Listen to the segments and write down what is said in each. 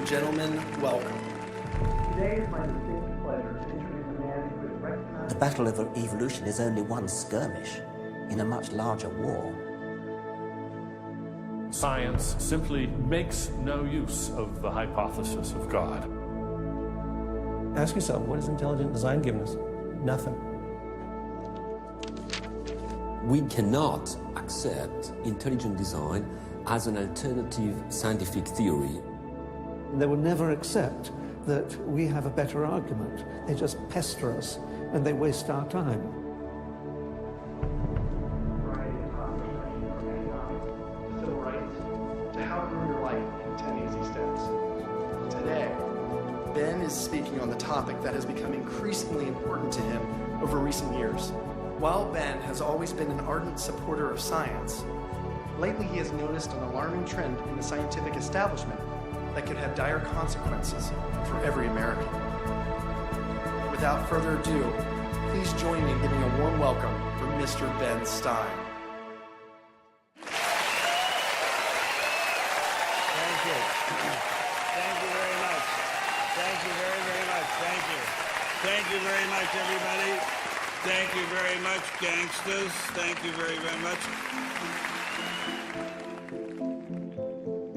and gentlemen, welcome. Today is my distinct pleasure to introduce a man who is recognized. The battle of evolution is only one skirmish in a much larger war. Science simply makes no use of the hypothesis of God. Ask yourself, what has intelligent design given us? Nothing. We cannot accept intelligent design as an alternative scientific theory. They will never accept that we have a better argument. They just pester us and they waste our time. Civil rights, to how to ruin your life in 10 easy steps. Today, Ben is speaking on the topic that has become increasingly important to him over recent years. While Ben has always been an ardent supporter of science, lately he has noticed an alarming trend in the scientific establishment that could have dire consequences for every American. Without further ado, please join me in giving a warm welcome for Mr. Ben Stein. Thank you. Thank you very much. Thank you very, very much. Thank you. Thank you very much, everybody. Thank you very much, gangsters. Thank you very, very much.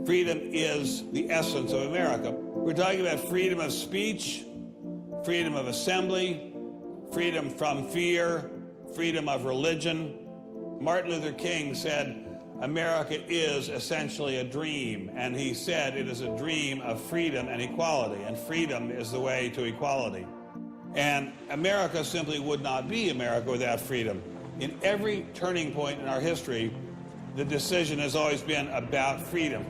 Freedom is the essence of America. We're talking about freedom of speech, freedom of assembly, freedom from fear, freedom of religion. Martin Luther King said, America is essentially a dream, and he said it is a dream of freedom and equality, and freedom is the way to equality. And America simply would not be America without freedom. In every turning point in our history, the decision has always been about freedom.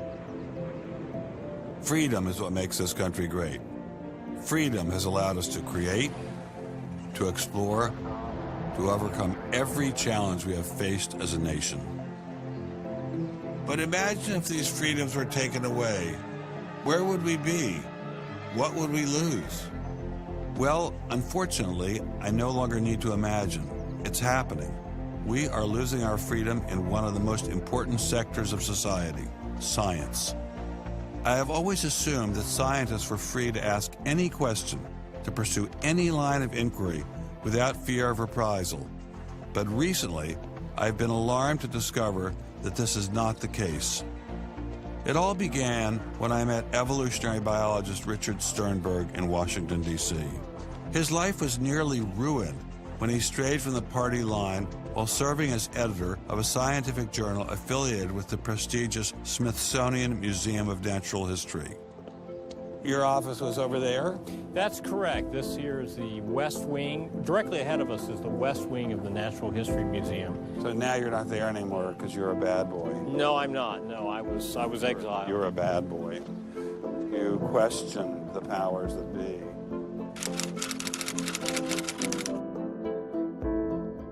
Freedom is what makes this country great. Freedom has allowed us to create, to explore, to overcome every challenge we have faced as a nation. But imagine if these freedoms were taken away. Where would we be? What would we lose? Well, unfortunately, I no longer need to imagine. It's happening. We are losing our freedom in one of the most important sectors of society, science. I have always assumed that scientists were free to ask any question, to pursue any line of inquiry without fear of reprisal. But recently, I've been alarmed to discover that this is not the case. It all began when I met evolutionary biologist Richard Sternberg in Washington, D.C. His life was nearly ruined when he strayed from the party line while serving as editor of a scientific journal affiliated with the prestigious Smithsonian Museum of Natural History. Your office was over there? That's correct. This here is the West Wing. Directly ahead of us is the West Wing of the Natural History Museum. So now you're not there anymore because you're a bad boy. No, I'm not. No, I was exiled. You're a bad boy. You question the powers that be.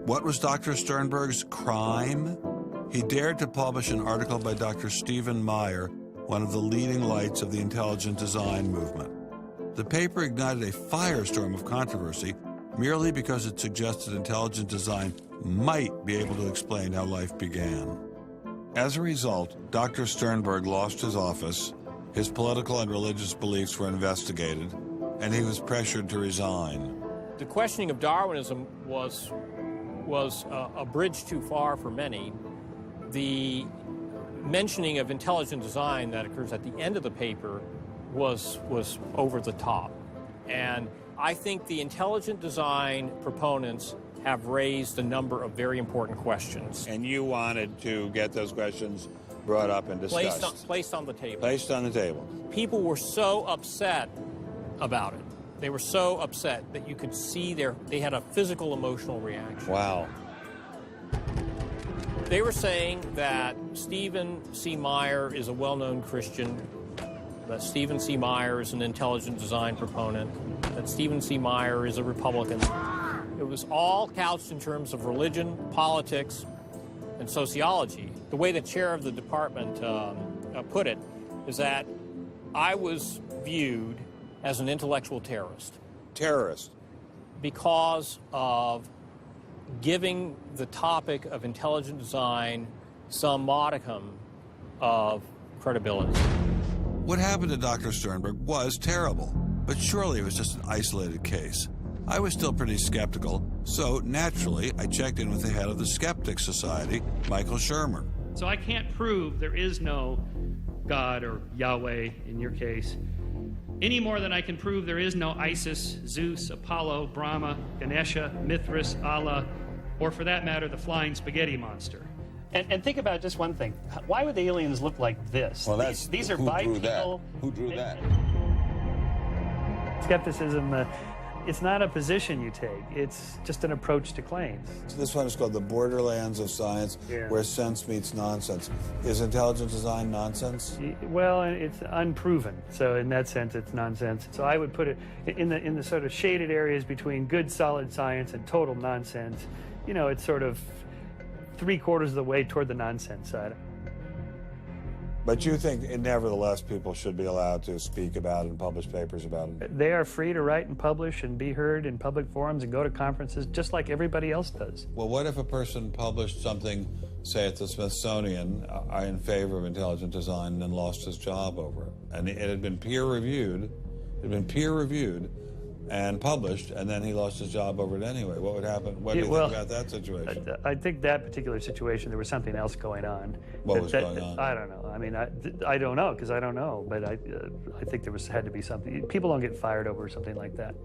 What was Dr. Sternberg's crime? He dared to publish an article by Dr. Stephen Meyer, one of the leading lights of the intelligent design movement. The paper ignited a firestorm of controversy merely because it suggested intelligent design might be able to explain how life began. As a result, Dr. Sternberg lost his office, his political and religious beliefs were investigated, and he was pressured to resign. The questioning of Darwinism was a bridge too far for many. The mentioning of intelligent design that occurs at the end of the paper was over the top. And I think the intelligent design proponents have raised a number of very important questions. And you wanted to get those questions brought up and discussed. Placed on the table. Placed on the table. People were so upset about it. They were so upset that you could see they had a physical, emotional reaction. Wow. They were saying that Stephen C. Meyer is a well-known Christian, that Stephen C. Meyer is an intelligent design proponent, that Stephen C. Meyer is a Republican. It was all couched in terms of religion, politics, and sociology. The way the chair of the department put it is that I was viewed as an intellectual terrorist. Terrorist? Because of giving the topic of intelligent design some modicum of credibility. What happened to Dr. Sternberg was terrible, but surely it was just an isolated case. I was still pretty skeptical, so naturally I checked in with the head of the Skeptics Society, Michael Shermer. So I can't prove there is no God or Yahweh in your case, any more than I can prove there is no Isis, Zeus, Apollo, Brahma, Ganesha, Mithras, Allah, or for that matter, the flying spaghetti monster. And think about just one thing. Why would the aliens look like this? Well, that's these are who drew that? bipedal. Who drew that? Skepticism, it's not a position you take. It's just an approach to claims. This one is called the borderlands of science, where sense meets nonsense. Is intelligent design nonsense? Well, it's unproven. So in that sense, it's nonsense. So I would put it in the sort of shaded areas between good, solid science and total nonsense. You know, it's sort of 3/4 of the way toward the nonsense side. But you think, nevertheless, people should be allowed to speak about it and publish papers about it? They are free to write and publish and be heard in public forums and go to conferences just like everybody else does. Well, what if a person published something, say at the Smithsonian, in favor of intelligent design and then lost his job over it? And it had been peer-reviewed, and published, and then he lost his job over it anyway. What would happen? What do you think about that situation? I think that particular situation, there was something else going on. What was going on? I don't know. I mean, I don't know, because I don't know, but I think there had to be something. People don't get fired over something like that.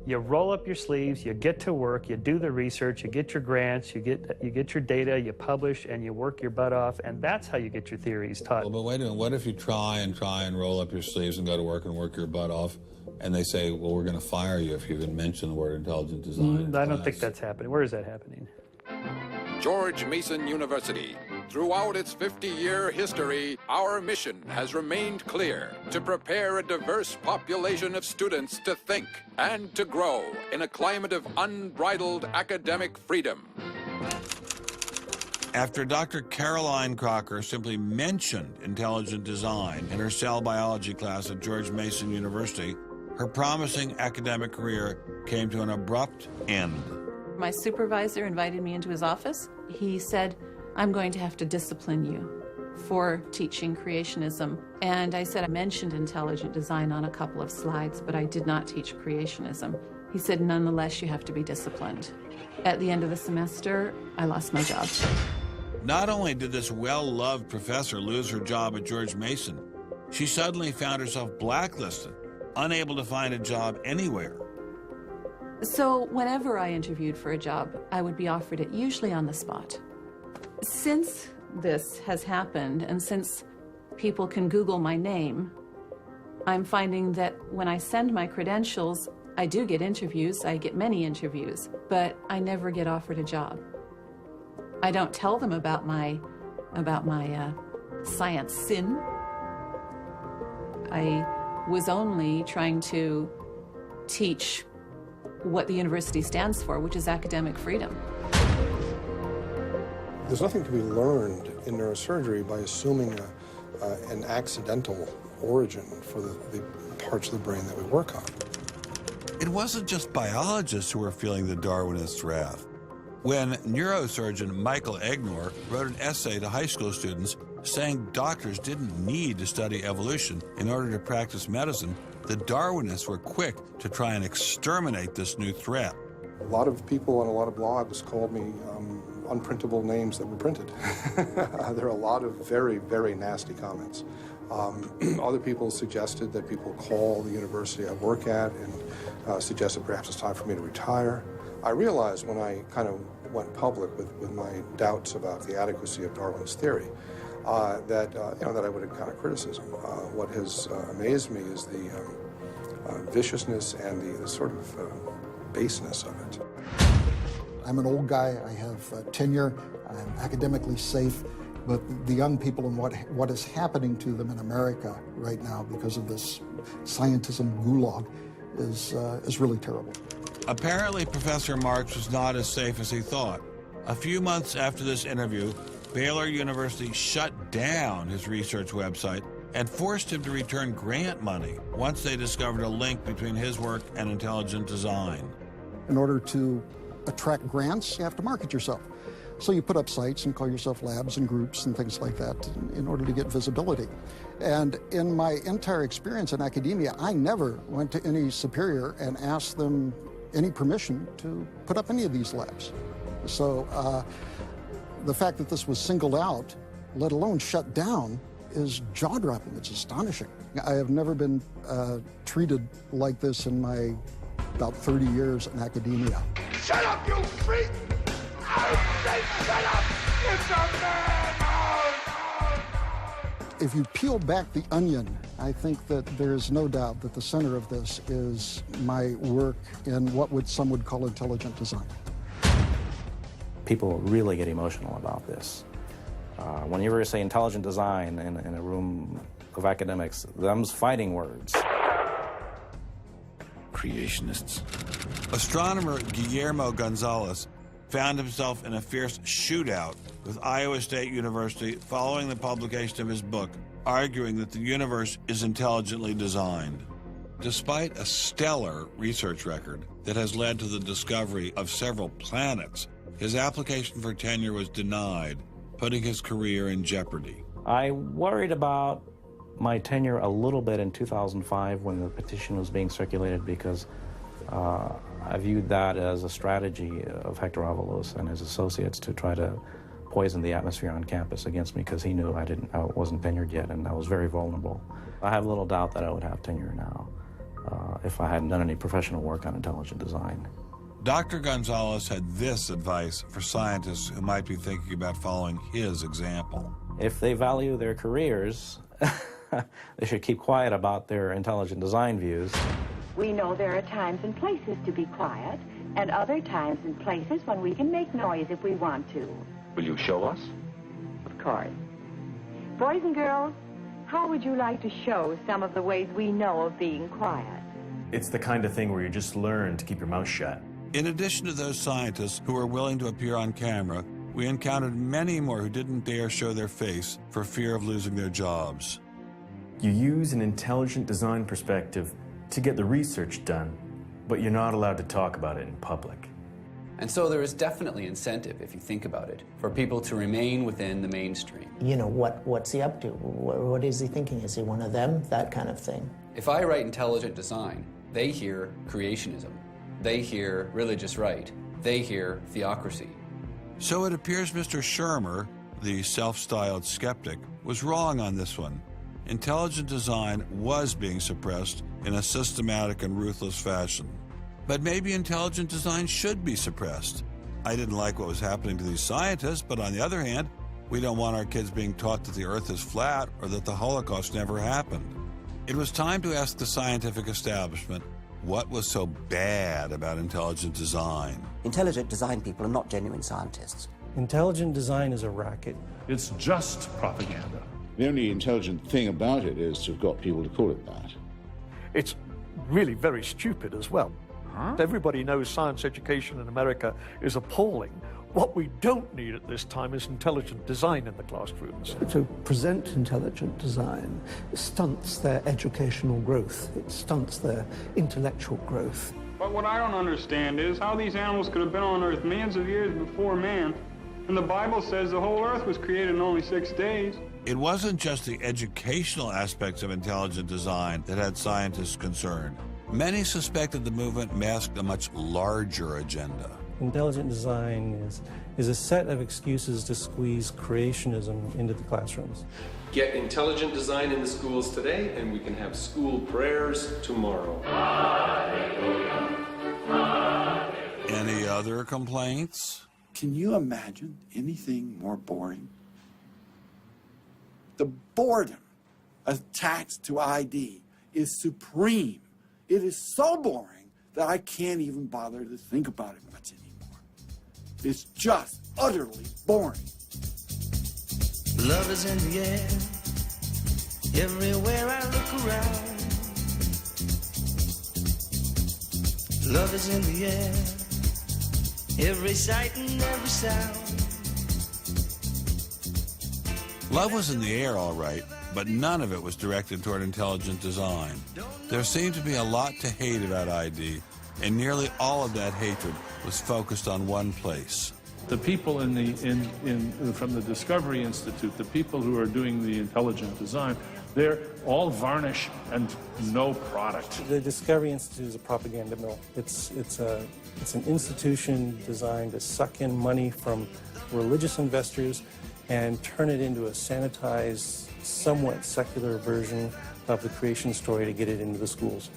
You roll up your sleeves, you get to work, you do the research, you get your grants, you get your data, you publish, and you work your butt off, and that's how you get your theories taught. Well, but wait a minute. What if you try and roll up your sleeves and go to work and work your butt off, and they say, well, we're going to fire you if you even mention the word intelligent design? I don't think that's happening. Where is that happening? George Mason University. Throughout its 50-year history, our mission has remained clear: to prepare a diverse population of students to think and to grow in a climate of unbridled academic freedom. After Dr. Caroline Crocker simply mentioned intelligent design in her cell biology class at George Mason University, her promising academic career came to an abrupt end. My supervisor invited me into his office. He said, "I'm going to have to discipline you for teaching creationism." And I said, I mentioned intelligent design on a couple of slides, but I did not teach creationism. He said, "Nonetheless, you have to be disciplined." At the end of the semester, I lost my job. Not only did this well-loved professor lose her job at George Mason, she suddenly found herself blacklisted, unable to find a job anywhere. So whenever I interviewed for a job, I would be offered it, usually on the spot. Since this has happened, and since people can Google my name, I'm finding that when I send my credentials, I do get interviews. I get many interviews, but I never get offered a job. I don't tell them about my science sin. I was only trying to teach what the university stands for, which is academic freedom. There's nothing to be learned in neurosurgery by assuming an accidental origin for the parts of the brain that we work on. It wasn't just biologists who were feeling the Darwinist wrath. When neurosurgeon Michael Egnor wrote an essay to high school students saying doctors didn't need to study evolution in order to practice medicine, the Darwinists were quick to try and exterminate this new threat. A lot of people on a lot of blogs called me unprintable names that were printed. There are a lot of very, very nasty comments. Other people suggested that people call the university I work at and suggested perhaps it's time for me to retire. I realized when I kind of went public with my doubts about the adequacy of Darwin's theory that I would encounter criticism. What has amazed me is the viciousness and the sort of baseness of it. I'm an old guy. I have tenure. I'm academically safe. But the young people and what is happening to them in America right now because of this scientism gulag is really terrible. Apparently, Professor Marks was not as safe as he thought. A few months after this interview, Baylor University shut down his research website and forced him to return grant money once they discovered a link between his work and intelligent design. In order to attract grants, you have to market yourself. So you put up sites and call yourself labs and groups and things like that in order to get visibility. And in my entire experience in academia, I never went to any superior and asked them any permission to put up any of these labs. So the fact that this was singled out, let alone shut down, is jaw-dropping. It's astonishing. I have never been treated like this in my about 30 years in academia. Shut up, you freak! I say shut up! It's a man! If you peel back the onion, I think that there is no doubt that the center of this is my work in what some would call intelligent design. People really get emotional about this. Whenever you say intelligent design in a room of academics, them's fighting words. Creationists. Astronomer Guillermo Gonzalez found himself in a fierce shootout with Iowa State University following the publication of his book, arguing that the universe is intelligently designed. Despite a stellar research record that has led to the discovery of several planets, his application for tenure was denied, putting his career in jeopardy. I worried about my tenure a little bit in 2005 when the petition was being circulated because I viewed that as a strategy of Hector Avalos and his associates to try to poison the atmosphere on campus against me because he knew I wasn't tenured yet and I was very vulnerable. I have little doubt that I would have tenure now if I hadn't done any professional work on intelligent design. Dr. Gonzalez had this advice for scientists who might be thinking about following his example. If they value their careers, they should keep quiet about their intelligent design views. We know there are times and places to be quiet, and other times and places when we can make noise if we want to. Will you show us? Of course. Boys and girls, how would you like to show some of the ways we know of being quiet? It's the kind of thing where you just learn to keep your mouth shut. In addition to those scientists who were willing to appear on camera, we encountered many more who didn't dare show their face for fear of losing their jobs. You use an intelligent design perspective to get the research done, but you're not allowed to talk about it in public. And so there is definitely incentive, if you think about it, for people to remain within the mainstream. You know, what's he up to? What is he thinking? Is he one of them? That kind of thing. If I write intelligent design, they hear creationism. They hear religious right. They hear theocracy. So it appears Mr. Shermer, the self-styled skeptic, was wrong on this one. Intelligent design was being suppressed in a systematic and ruthless fashion. But maybe intelligent design should be suppressed. I didn't like what was happening to these scientists, but on the other hand, we don't want our kids being taught that the Earth is flat or that the Holocaust never happened. It was time to ask the scientific establishment, what was so bad about intelligent design? Intelligent design people are not genuine scientists. Intelligent design is a racket. It's just propaganda. The only intelligent thing about it is to have got people to call it that. It's really very stupid as well. Huh? Everybody knows science education in America is appalling. What we don't need at this time is intelligent design in the classrooms. To present intelligent design stunts their educational growth. It stunts their intellectual growth. But what I don't understand is how these animals could have been on Earth millions of years before man. And the Bible says the whole Earth was created in only 6 days. It wasn't just the educational aspects of intelligent design that had scientists concerned. Many suspected the movement masked a much larger agenda. Intelligent design is a set of excuses to squeeze creationism into the classrooms. Get intelligent design in the schools today, and we can have school prayers tomorrow. Any other complaints? Can you imagine anything more boring? The boredom attached to ID is supreme. It is so boring that I can't even bother to think about it much anymore. It's just utterly boring. Love is in the air, everywhere I look around. Love is in the air, every sight and every sound. Love was in the air, all right, but none of it was directed toward intelligent design. There seemed to be a lot to hate about ID, and nearly all of that hatred was focused on one place: The people from the Discovery Institute, the people who are doing the intelligent design, they're all varnish and no product. The Discovery Institute is a propaganda mill. It's an institution designed to suck in money from religious investors and turn it into a sanitized, somewhat secular version of the creation story to get it into the schools.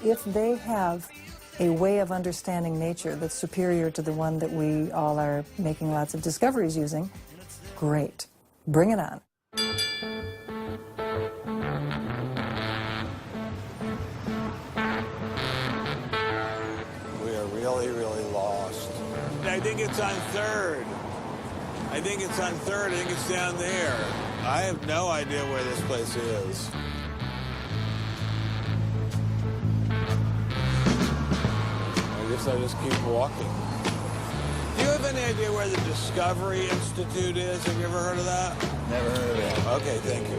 If they have a way of understanding nature that's superior to the one that we all are making lots of discoveries using, great. Bring it on. We are really, really lost. I think it's on 3rd. I think it's on 3rd. I think it's down there. I have no idea where this place is. I guess I just keep walking. Do you have any idea where the Discovery Institute is? Have you ever heard of that? Never heard of it. Okay, thank you.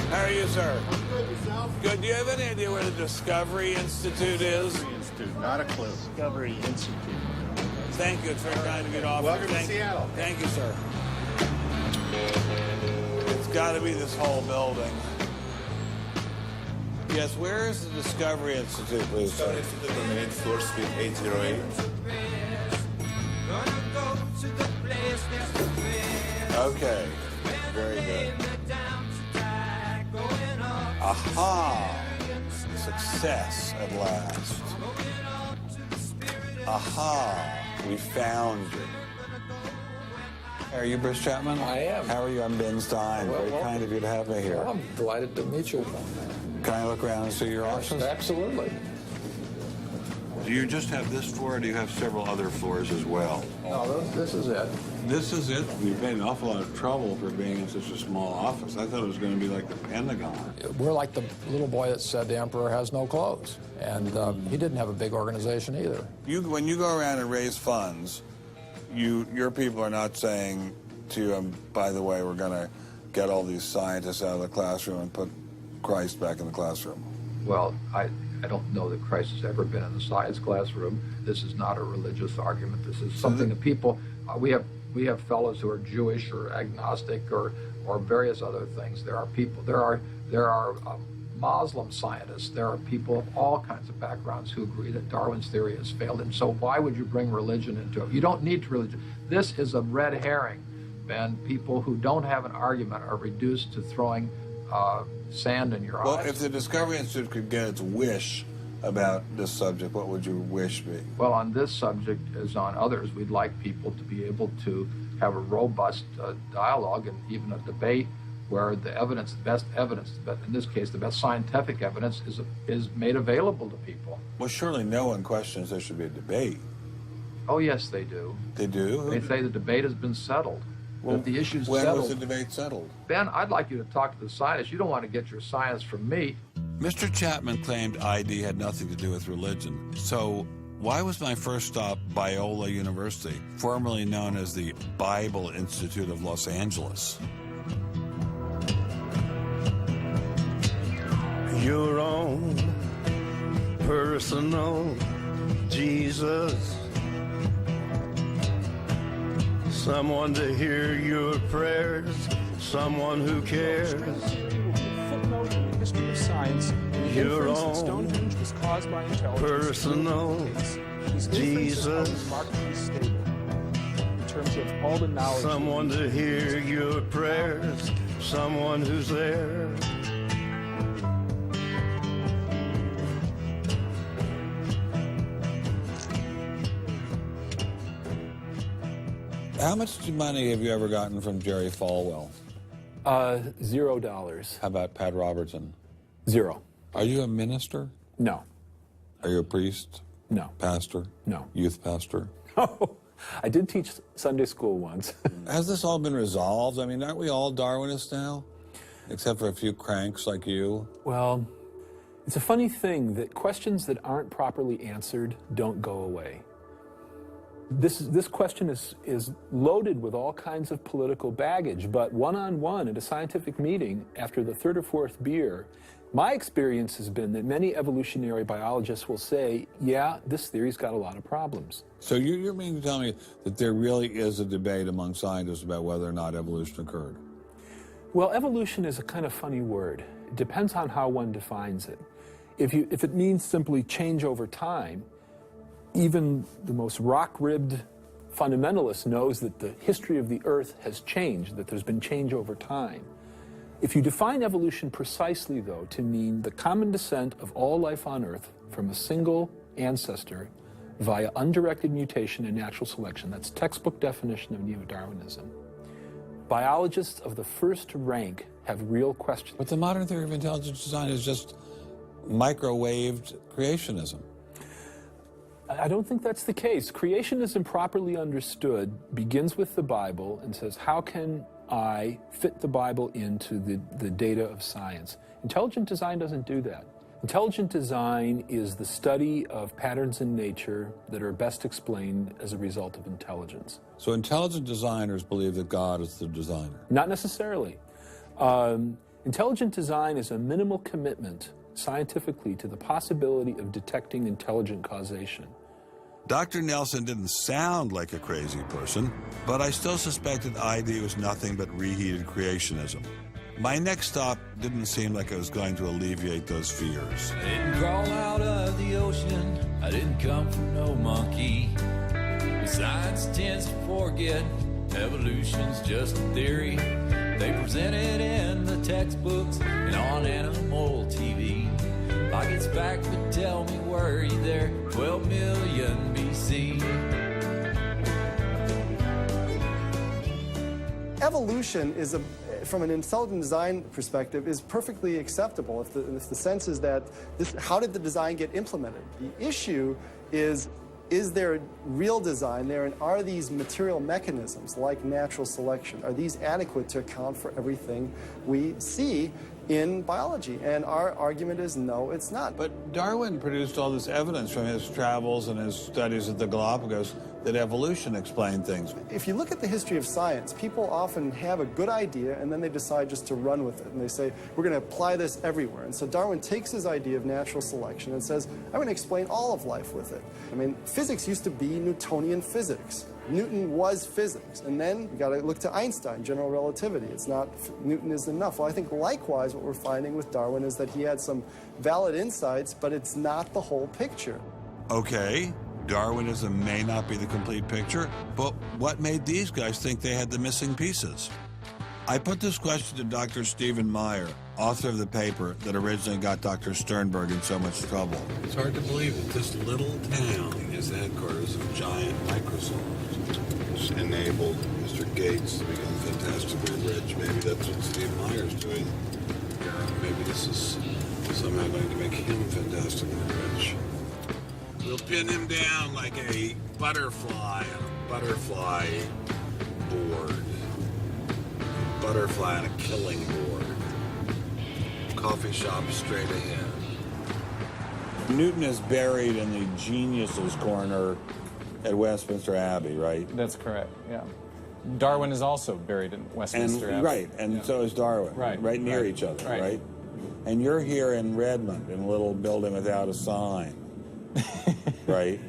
How are you, sir? I'm good. Yourself? Good. Do you have any idea where the Discovery Institute is? Institute, not a clue. Discovery Institute. Thank you. It's very kind of you to offer. Welcome to Seattle. Thank you, sir. It's got to be this whole building. Yes, where is the Discovery Institute, please? Discovery Institute on the 8th floor, suite 808. Okay, very good. Aha! Success at last. Aha! We found you. Are you Bruce Chapman? I am. How are you? I'm Ben Stein. Well, very kind of you to have me here. Well, I'm delighted to meet you. Can I look around and see your office? Absolutely. Do you just have this floor, or do you have several other floors as well? No, this is it. This is it? You've made an awful lot of trouble for being in such a small office. I thought it was going to be like the Pentagon. We're like the little boy that said the emperor has no clothes. And he didn't have a big organization either. When you go around and raise funds, your people are not saying to you, by the way, we're going to get all these scientists out of the classroom and put Christ back in the classroom. Well, I don't know that Christ has ever been in the science classroom. This is not a religious argument. This is something that people, we have fellows who are Jewish or agnostic or various other things. There are people, there are Muslim scientists. There are people of all kinds of backgrounds who agree that Darwin's theory has failed. And so why would you bring religion into it? You don't need religion. This is a red herring, Ben. People who don't have an argument are reduced to throwing sand in your eyes. Well, if the Discovery Institute could get its wish about this subject, what would your wish be? Well, on this subject, as on others, we'd like people to be able to have a robust dialogue and even a debate where the evidence, the best evidence, in this case, the best scientific evidence is made available to people. Well, surely no one questions there should be a debate. Oh, yes, they do. They do? They say the debate has been settled. Well, that the issue's when settled. was the debate settled? Ben, I'd like you to talk to the scientists. You don't want to get your science from me. Mr. Chapman claimed ID had nothing to do with religion. So why was my first stop Biola University, formerly known as the Bible Institute of Los Angeles? Your own personal Jesus. Someone to hear your prayers, someone who cares. Footnote in the history of science. Your own Stonehenge was caused by intelligence. personal Jesus. Remarkably stable in terms of all the knowledge. Someone to hear your prayers, someone who's there. How much money have you ever gotten from Jerry Falwell? $0. How about Pat Robertson? 0. Are you a minister? No. Are you a priest? No. Pastor? No. Youth pastor? Oh, I did teach Sunday school once. Has this all been resolved? I mean, aren't we all Darwinists now? Except for a few cranks like you? Well, it's a funny thing that questions that aren't properly answered don't go away. This question is loaded with all kinds of political baggage, but one-on-one at a scientific meeting after the third or fourth beer, My experience has been that many evolutionary biologists will say, yeah, this theory's got a lot of problems. So you're meaning to tell me that there really is a debate among scientists about whether or not evolution occurred? Well, evolution is a kind of funny word. It depends on how one defines it. If it means simply change over time, even the most rock-ribbed fundamentalist knows that the history of the Earth has changed, that there's been change over time. If you define evolution precisely, though, to mean the common descent of all life on Earth from a single ancestor via undirected mutation and natural selection, that's textbook definition of neo-Darwinism, biologists of the first rank have real questions. But the modern theory of intelligent design is just microwaved creationism. I don't think that's the case. Creationism, properly understood, begins with the Bible and says, how can I fit the Bible into the data of science? Intelligent design doesn't do that. Intelligent design is the study of patterns in nature that are best explained as a result of intelligence. So intelligent designers believe that God is the designer? Not necessarily. Intelligent design is a minimal commitment scientifically to the possibility of detecting intelligent causation. Dr. Nelson didn't sound like a crazy person, but I still suspected ID was nothing but reheated creationism. My next stop didn't seem like it was going to alleviate those fears. I didn't crawl out of the ocean, I didn't come from no monkey. Science tends to forget evolution's just a theory. They present it in the textbooks and on animal TV. Like it's fact, but tell me, were you there 12 million BC? Evolution is from an intelligent design perspective, is perfectly acceptable if the sense is that how did the design get implemented? The issue is there real design there, and are these material mechanisms like natural selection, are these adequate to account for everything we see in biology? And our argument is no, it's not. But Darwin produced all this evidence from his travels and his studies at the Galapagos that evolution explained things. If you look at the history of science, people often have a good idea and then they decide just to run with it. And they say, we're going to apply this everywhere. And so Darwin takes his idea of natural selection and says, I'm going to explain all of life with it. I mean, physics used to be Newtonian physics. Newton was physics. And then we got to look to Einstein, general relativity. It's not, Newton isn't enough. Well, I think likewise what we're finding with Darwin is that he had some valid insights, but it's not the whole picture. Okay, Darwinism may not be the complete picture, but what made these guys think they had the missing pieces? I put this question to Dr. Stephen Meyer, author of the paper that originally got Dr. Sternberg in so much trouble. It's hard to believe that this little town is the headquarters of giant Microsoft. Which enabled Mr. Gates to become fantastically rich. Maybe that's what Steve Meyer's doing. Maybe this is somehow going to make him fantastically rich. We'll pin him down like a butterfly on a butterfly board. Butterfly on a killing board. Coffee shop straight ahead. Newton is buried in the geniuses corner at Westminster Abbey, right? That's correct, yeah. Darwin is also buried in Westminster Abbey. Right, and so is Darwin. Right near each other, right? And you're here in Redmond, in a little building without a sign, right?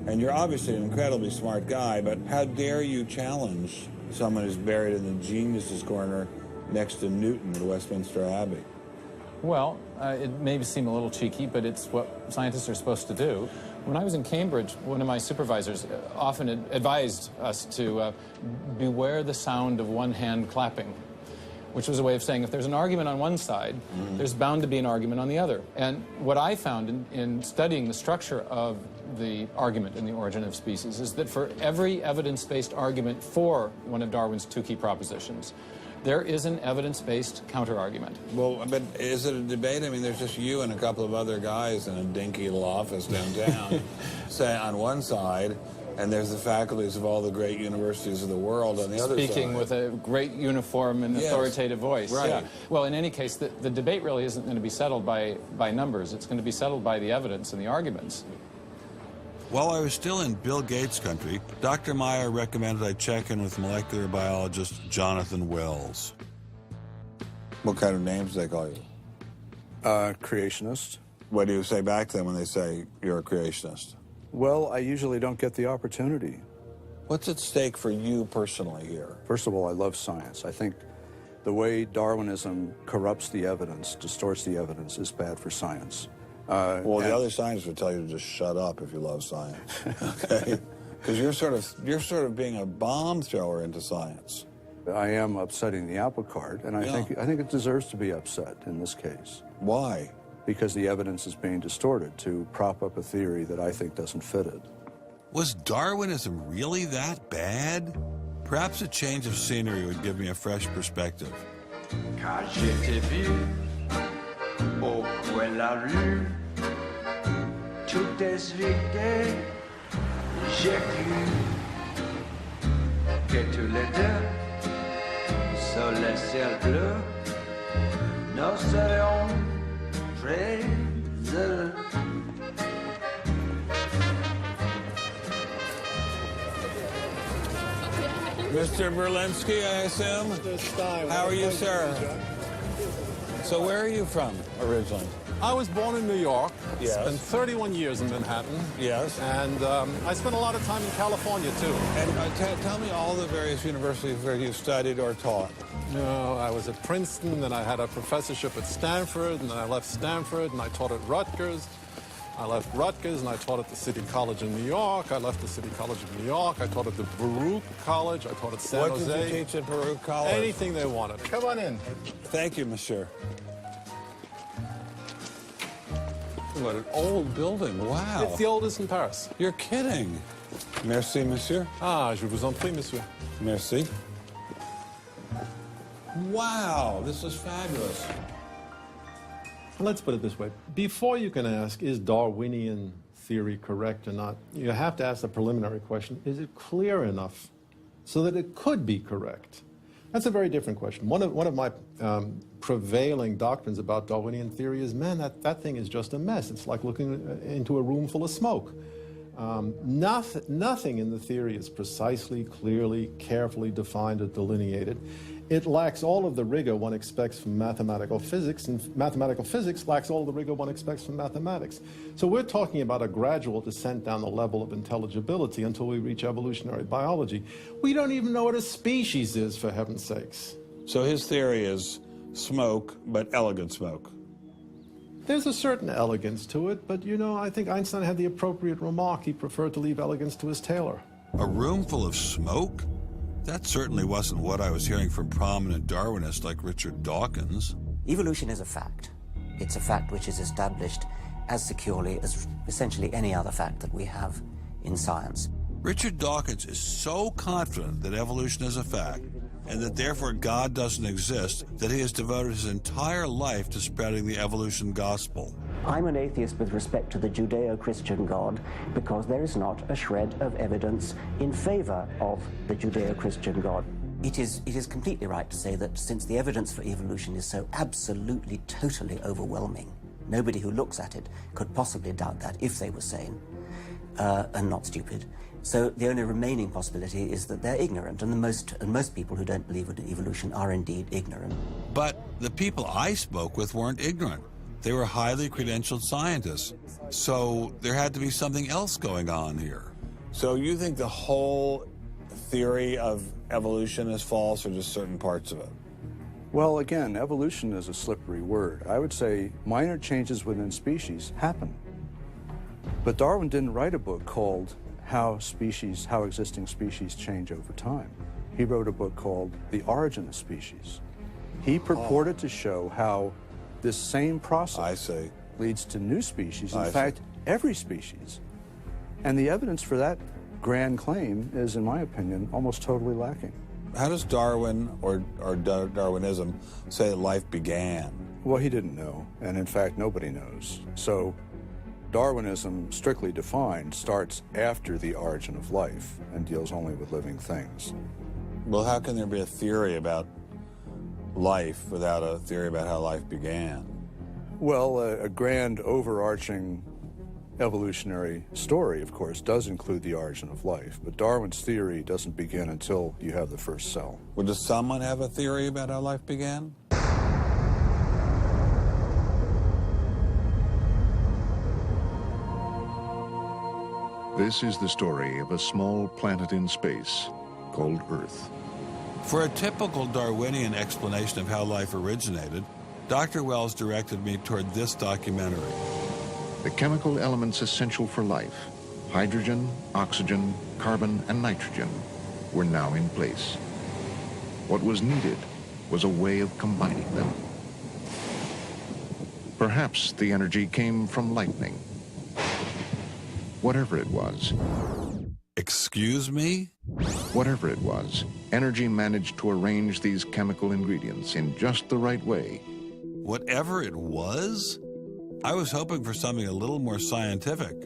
And you're obviously an incredibly smart guy, but how dare you challenge someone who's buried in the geniuses corner next to Newton at Westminster Abbey? Well, it may seem a little cheeky, but it's what scientists are supposed to do. When I was in Cambridge, one of my supervisors often advised us to beware the sound of one hand clapping, which was a way of saying if there's an argument on one side, there's bound to be an argument on the other. And what I found in studying the structure of the argument in The Origin of Species is that for every evidence-based argument for one of Darwin's two key propositions, there is an evidence-based counter-argument. Well, but is it a debate? I mean, there's just you and a couple of other guys in a dinky little office downtown, say, on one side, and there's the faculties of all the great universities of the world on the other side. Speaking with a great uniform and authoritative voice. Right. Yeah. Well, in any case, the debate really isn't going to be settled by numbers. It's going to be settled by the evidence and the arguments. While I was still in Bill Gates country, Dr. Meyer recommended I check in with molecular biologist Jonathan Wells. What kind of names do they call you? Creationist. What do you say back to them when they say you're a creationist? Well, I usually don't get the opportunity. What's at stake for you personally here? First of all, I love science. I think the way Darwinism corrupts the evidence, distorts the evidence, is bad for science. Well, the other scientists would tell you to just shut up if you love science, okay? Because you're sort of being a bomb thrower into science. I am upsetting the apple cart, and I think it deserves to be upset in this case. Why? Because the evidence is being distorted to prop up a theory that I think doesn't fit it. Was Darwinism really that bad? Perhaps a change of scenery would give me a fresh perspective. Quand je t'ai vu au coin de la rue, tout expliqué, j'ai cru que tous les deux, sous le ciel bleu, nous serions très heureux. Mr. Berlinski, I assume? How are you, sir? So where are you from originally? I was born in New York. Yes. Spent 31 years in Manhattan. Yes. And I spent a lot of time in California, too. And tell me all the various universities where you studied or taught. No, I was at Princeton, then I had a professorship at Stanford, and then I left Stanford, and I taught at Rutgers. I left Rutgers, and I taught at the City College in New York. I left the City College of New York. I taught at the Baruch College. I taught at San Jose. What did you teach at Baruch College? Anything they wanted. Come on in. Thank you, monsieur. What an old building. Wow. It's the oldest in Paris. You're kidding. Merci, monsieur. Ah, je vous en prie, monsieur. Merci. Wow, this is fabulous. Let's put it this way. Before you can ask, is Darwinian theory correct or not, you have to ask the preliminary question, is it clear enough so that it could be correct? That's a very different question. One of my prevailing doctrines about Darwinian theory is, man, that thing is just a mess. It's like looking into a room full of smoke. Nothing in the theory is precisely, clearly, carefully defined or delineated. It lacks all of the rigor one expects from mathematical physics, and mathematical physics lacks all of the rigor one expects from mathematics. So we're talking about a gradual descent down the level of intelligibility until we reach evolutionary biology. We don't even know what a species is, for heaven's sakes. So his theory is smoke, but elegant smoke. There's a certain elegance to it, but you know, I think Einstein had the appropriate remark. He preferred to leave elegance to his tailor. A room full of smoke? That certainly wasn't what I was hearing from prominent Darwinists like Richard Dawkins. Evolution is a fact. It's a fact which is established as securely as essentially any other fact that we have in science. Richard Dawkins is so confident that evolution is a fact, and that therefore God doesn't exist, that he has devoted his entire life to spreading the evolution gospel. I'm an atheist with respect to the Judeo-Christian God because there is not a shred of evidence in favor of the Judeo-Christian God. It is completely right to say that since the evidence for evolution is so absolutely, totally overwhelming, nobody who looks at it could possibly doubt that if they were sane and not stupid. So the only remaining possibility is that they're ignorant, and most people who don't believe in evolution are indeed ignorant. But the people I spoke with weren't ignorant. They were highly credentialed scientists. So there had to be something else going on here. So you think the whole theory of evolution is false, or just certain parts of it? Well, again, evolution is a slippery word. I would say minor changes within species happen. But Darwin didn't write a book called How Existing Species Change Over Time. He wrote a book called The Origin of Species. He purported to show how this same process leads to new species, in fact, every species. And the evidence for that grand claim is, in my opinion, almost totally lacking. How does Darwin or Darwinism say that life began? Well, he didn't know, and in fact, nobody knows. So Darwinism, strictly defined, starts after the origin of life and deals only with living things. Well, how can there be a theory about life without a theory about how life began? Well, a grand overarching evolutionary story, of course, does include the origin of life, but Darwin's theory doesn't begin until you have the first cell. Well, does someone have a theory about how life began? This is the story of a small planet in space called Earth. For a typical Darwinian explanation of how life originated, Dr. Wells directed me toward this documentary. The chemical elements essential for life, hydrogen, oxygen, carbon, and nitrogen, were now in place. What was needed was a way of combining them. Perhaps the energy came from lightning. Whatever it was. Excuse me? Whatever it was, energy managed to arrange these chemical ingredients in just the right way. Whatever it was? I was hoping for something a little more scientific.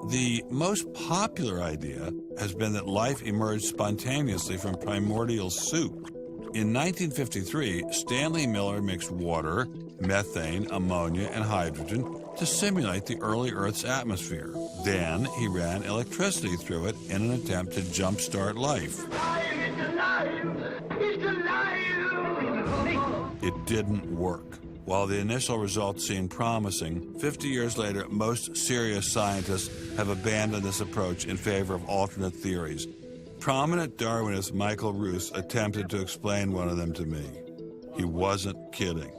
The most popular idea has been that life emerged spontaneously from primordial soup. In 1953, Stanley Miller mixed water, methane, ammonia, and hydrogen to simulate the early Earth's atmosphere. Then he ran electricity through it in an attempt to jumpstart life. It's alive! It's alive! It didn't work. While the initial results seemed promising, 50 years later, most serious scientists have abandoned this approach in favor of alternate theories. Prominent Darwinist Michael Roos attempted to explain one of them to me. He wasn't kidding.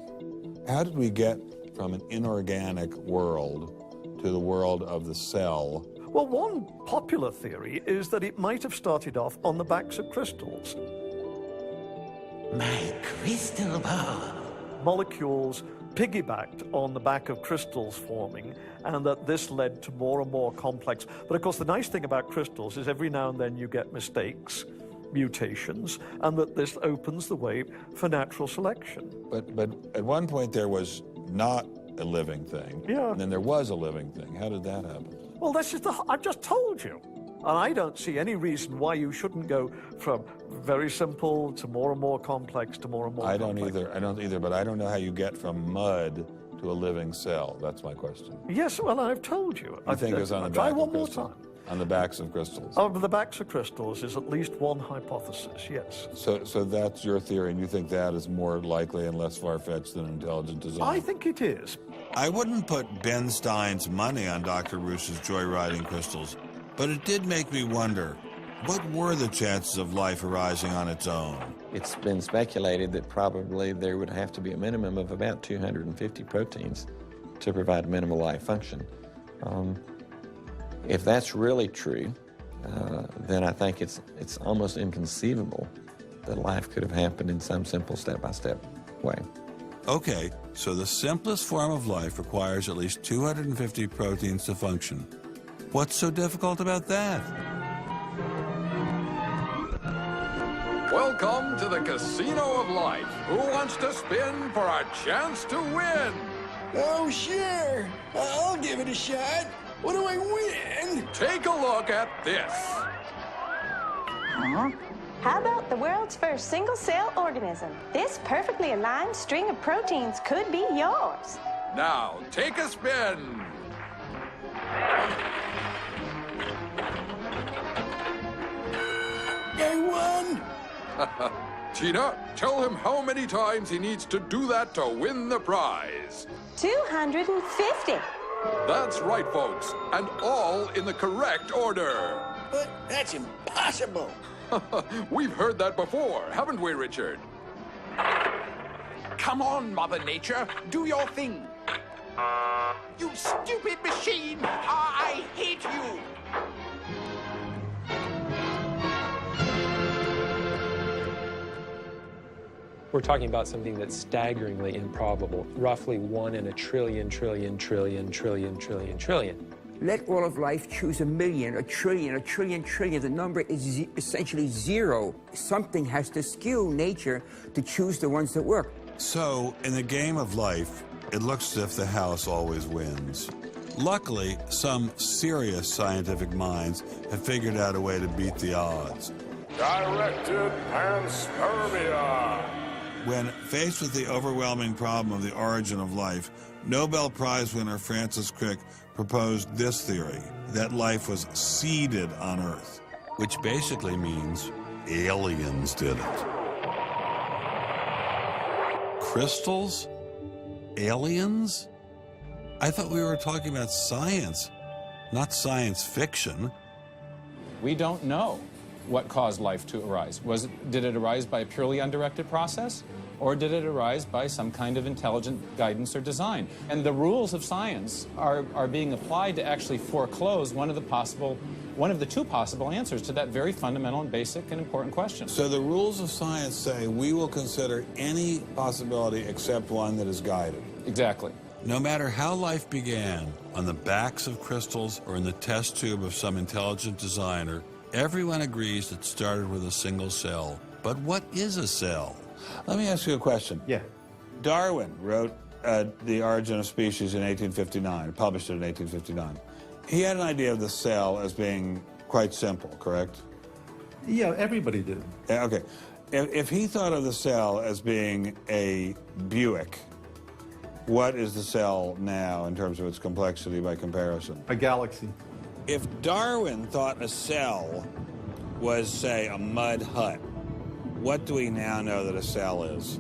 How did we get from an inorganic world to the world of the cell? Well, one popular theory is that it might have started off on the backs of crystals. My crystal ball. Molecules piggybacked on the back of crystals forming, and that this led to more and more complex. But of course, the nice thing about crystals is every now and then you get mistakes, mutations, and that this opens the way for natural selection. But at one point there was not a living thing. Yeah. And then there was a living thing. How did that happen? Well, that's just I've just told you. And I don't see any reason why you shouldn't go from very simple to more and more complex to more and more complex. I don't either, but I don't know how you get from mud to a living cell. That's my question. Yes, well, I've told you. I think it was on the back of crystals. On the backs of crystals. On the backs of crystals is at least one hypothesis, yes. So that's your theory, and you think that is more likely and less far-fetched than intelligent design? I think it is. I wouldn't put Ben Stein's money on Dr. Roos's joyriding crystals, but it did make me wonder, what were the chances of life arising on its own? It's been speculated that probably there would have to be a minimum of about 250 proteins to provide minimal life function. If that's really true, then I think it's almost inconceivable that life could have happened in some simple step-by-step way. Okay, so the simplest form of life requires at least 250 proteins to function. What's so difficult about that? Welcome to the Casino of Life. Who wants to spin for a chance to win? Oh, sure. I'll give it a shot. What do I win? Take a look at this. Huh? How about the world's first single-cell organism? This perfectly aligned string of proteins could be yours. Now, take a spin. I won! Tina, tell him how many times he needs to do that to win the prize. 250. That's right, folks, and all in the correct order. But that's impossible. We've heard that before, haven't we, Richard? Come on, Mother Nature, do your thing. You stupid machine! I hate you! We're talking about something that's staggeringly improbable, roughly 1 in a trillion, trillion, trillion, trillion, trillion, trillion. Let all of life choose a million, a trillion, trillion. The number is essentially zero. Something has to skew nature to choose the ones that work. So, in the game of life, it looks as if the house always wins. Luckily, some serious scientific minds have figured out a way to beat the odds. Directed panspermia. When faced with the overwhelming problem of the origin of life, Nobel Prize winner Francis Crick proposed this theory, that life was seeded on Earth, which basically means aliens did it. Crystals? Aliens? I thought we were talking about science. not science fiction. We don't know what caused life to arise. Did it arise by a purely undirected process? Or did it arise by some kind of intelligent guidance or design? And the rules of science are being applied to actually foreclose one of the two possible answers to that very fundamental and basic and important question. So the rules of science say we will consider any possibility except one that is guided. Exactly. No matter how life began, on the backs of crystals or in the test tube of some intelligent designer, everyone agrees it started with a single cell. But what is a cell? Let me ask you a question. Yeah. Darwin wrote The Origin of Species in 1859, published it in 1859. He had an idea of the cell as being quite simple, correct? Yeah, everybody did. Okay. If he thought of the cell as being a Buick, what is the cell now in terms of its complexity by comparison? A galaxy. If Darwin thought a cell was, say, a mud hut, what do we now know that a cell is?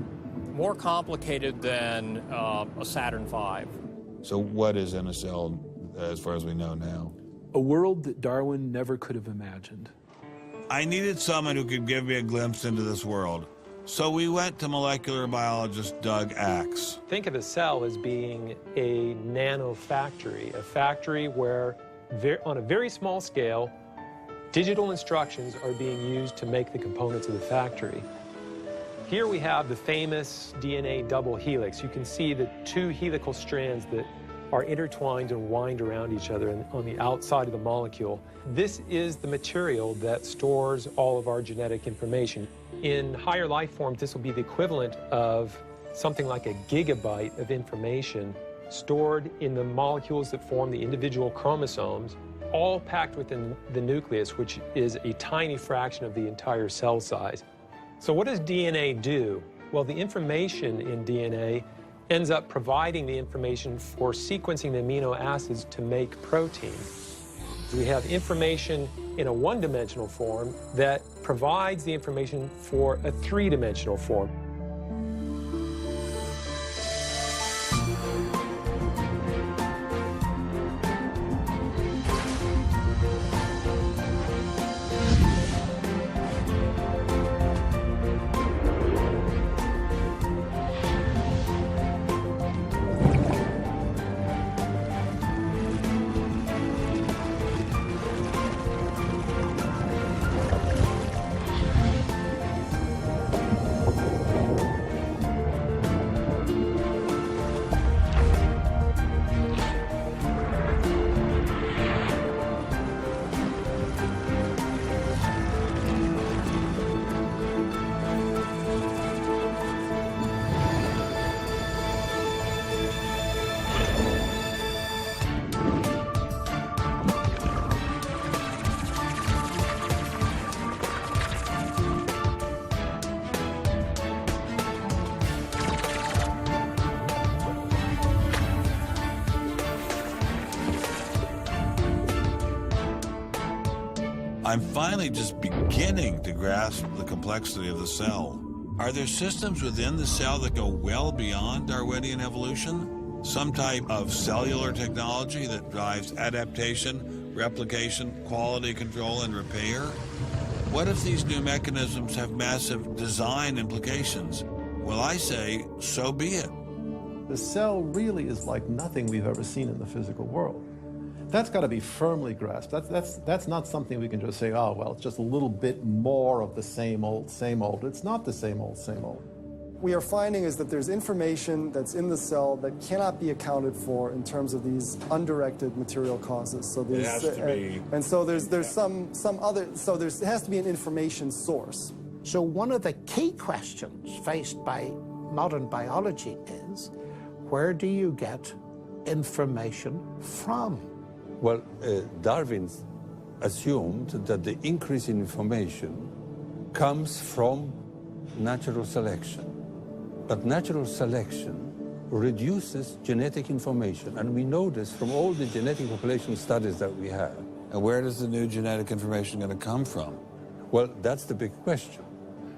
More complicated than a Saturn V. So what is in a cell as far as we know now? A world that Darwin never could have imagined. I needed someone who could give me a glimpse into this world. So we went to molecular biologist Doug Axe. Think of a cell as being a nanofactory, a factory where, on a very small scale, digital instructions are being used to make the components of the factory. Here we have the famous DNA double helix. You can see the two helical strands that are intertwined and wind around each other on the outside of the molecule. This is the material that stores all of our genetic information. In higher life forms, this will be the equivalent of something like a gigabyte of information stored in the molecules that form the individual chromosomes, all packed within the nucleus, which is a tiny fraction of the entire cell size. So what does DNA do? Well, the information in DNA ends up providing the information for sequencing the amino acids to make protein. We have information in a one-dimensional form that provides the information for a three-dimensional form. I'm finally just beginning to grasp the complexity of the cell. Are there systems within the cell that go well beyond Darwinian evolution? Some type of cellular technology that drives adaptation, replication, quality control, and repair? What if these new mechanisms have massive design implications? Well, I say, so be it. The cell really is like nothing we've ever seen in the physical world. That's got to be firmly grasped. That's not something we can just say, oh, well, it's just a little bit more of the same old, same old. It's not the same old, same old. We are finding is that there's information that's in the cell that cannot be accounted for in terms of these undirected material causes. So there's, it has to be. And so there's some other, so it has to be an information source. So one of the key questions faced by modern biology is, where do you get information from? Well, Darwin assumed that the increase in information comes from natural selection. But natural selection reduces genetic information, and we know this from all the genetic population studies that we have. And where does the new genetic information going to come from? Well, that's the big question.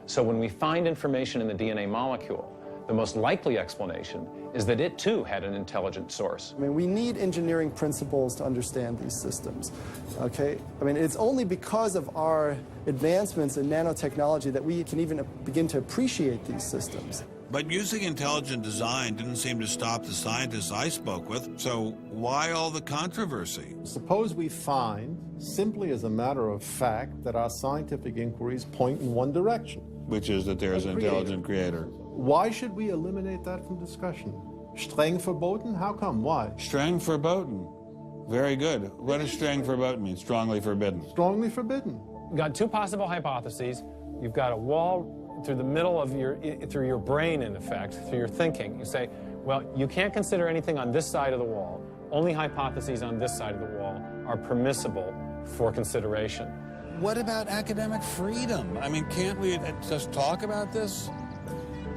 So when we find information in the DNA molecule, The most likely explanation is that it too had an intelligent source. I mean, we need engineering principles to understand these systems, okay? I mean, it's only because of our advancements in nanotechnology that we can even begin to appreciate these systems. But using intelligent design didn't seem to stop the scientists I spoke with, so why all the controversy? Suppose we find, simply as a matter of fact, that our scientific inquiries point in one direction. Which is that there's an intelligent creator. Why should we eliminate that from discussion? Streng verboten? How come? Why? Streng verboten. Very good. What does streng verboten mean? Strongly forbidden. Strongly forbidden. You've got two possible hypotheses. You've got a wall through the middle of through your brain, in effect, through your thinking. You say, well, you can't consider anything on this side of the wall. Only hypotheses on this side of the wall are permissible for consideration. What about academic freedom? I mean, can't we just talk about this?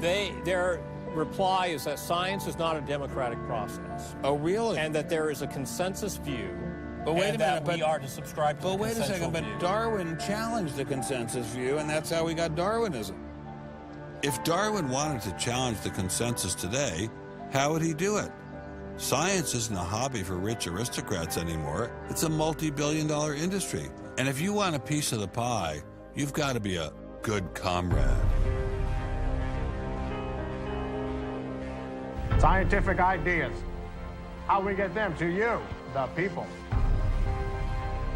Their reply is that science is not a democratic process. Oh, really? And that there is a consensus view. But wait a minute, we are to subscribe to the wait a second, view. but Darwin challenged the consensus view, and that's how we got Darwinism. If Darwin wanted to challenge the consensus today, how would he do it? Science isn't a hobby for rich aristocrats anymore. It's a multi-billion-dollar industry. And if you want a piece of the pie, you've got to be a good comrade. Scientific ideas. How we get them to you, the people.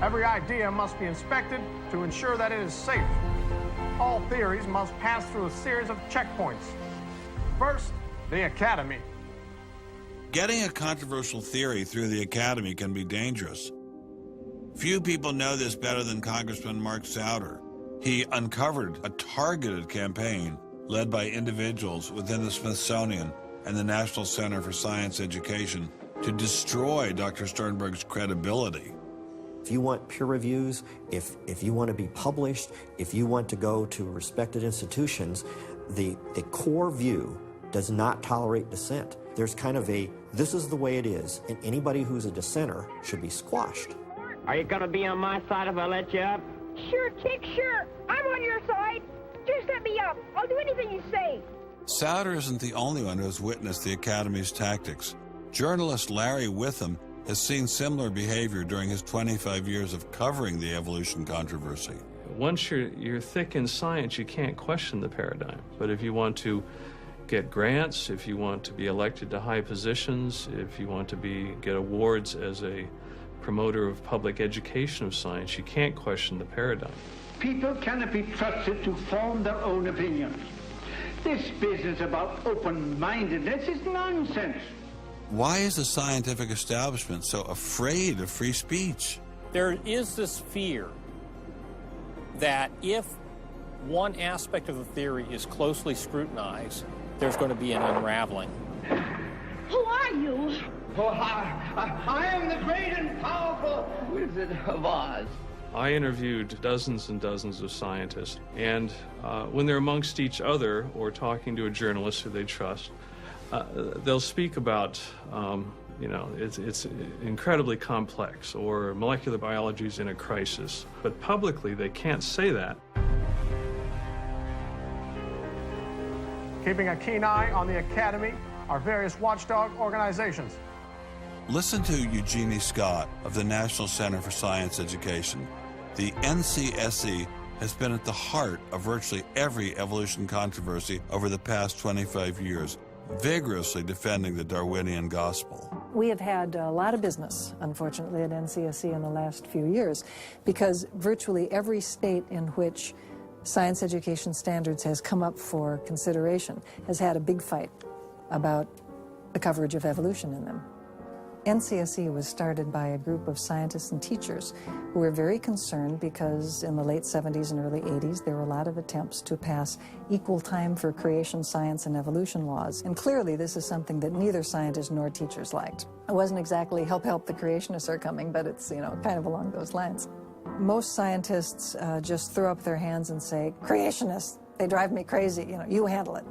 Every idea must be inspected to ensure that it is safe. All theories must pass through a series of checkpoints. First, the Academy. Getting a controversial theory through the Academy can be dangerous. Few people know this better than Congressman Mark Souder. He uncovered a targeted campaign led by individuals within the Smithsonian and the National Center for Science Education to destroy Dr. Sternberg's credibility. If you want peer reviews, if you want to be published, if you want to go to respected institutions, the core view does not tolerate dissent. There's kind of a, this is the way it is, and anybody who's a dissenter should be squashed. Are you going to be on my side if I let you up? Sure, Chick, sure. I'm on your side. Just let me up. I'll do anything you say. Souder isn't the only one who has witnessed the Academy's tactics. Journalist Larry Witham has seen similar behavior during his 25 years of covering the evolution controversy. Once you're thick in science, you can't question the paradigm. But if you want to get grants, if you want to be elected to high positions, if you want to get awards as a promoter of public education of science, you can't question the paradigm. People cannot be trusted to form their own opinions. This business about open-mindedness is nonsense. Why is the scientific establishment so afraid of free speech? There is this fear that if one aspect of the theory is closely scrutinized, there's going to be an unraveling. Who are you? Oh, I am the great and powerful Wizard of Oz. I interviewed dozens and dozens of scientists, and when they're amongst each other or talking to a journalist who they trust, they'll speak about, it's incredibly complex, or molecular biology is in a crisis. But publicly, they can't say that. Keeping a keen eye on the Academy are various watchdog organizations. Listen to Eugenie Scott of the National Center for Science Education. The NCSE has been at the heart of virtually every evolution controversy over the past 25 years, vigorously defending the Darwinian gospel. We have had a lot of business, unfortunately, at NCSE in the last few years, because virtually every state in which science education standards has come up for consideration has had a big fight about the coverage of evolution in them. NCSE was started by a group of scientists and teachers who were very concerned because in the late 70s and early 80s there were a lot of attempts to pass equal time for creation science and evolution laws. And clearly this is something that neither scientists nor teachers liked. It wasn't exactly help the creationists are coming, but it's, kind of along those lines. Most scientists just throw up their hands and say, creationists, they drive me crazy, you handle it.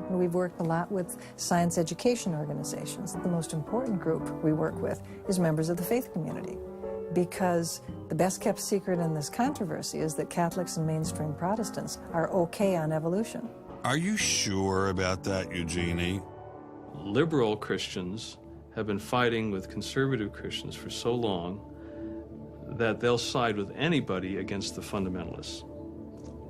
We've worked a lot with science education organizations. The most important group we work with is members of the faith community, because the best kept secret in this controversy is that Catholics and mainstream Protestants are okay on evolution. Are you sure about that, Eugenie? Liberal Christians have been fighting with conservative Christians for so long that they'll side with anybody against the fundamentalists.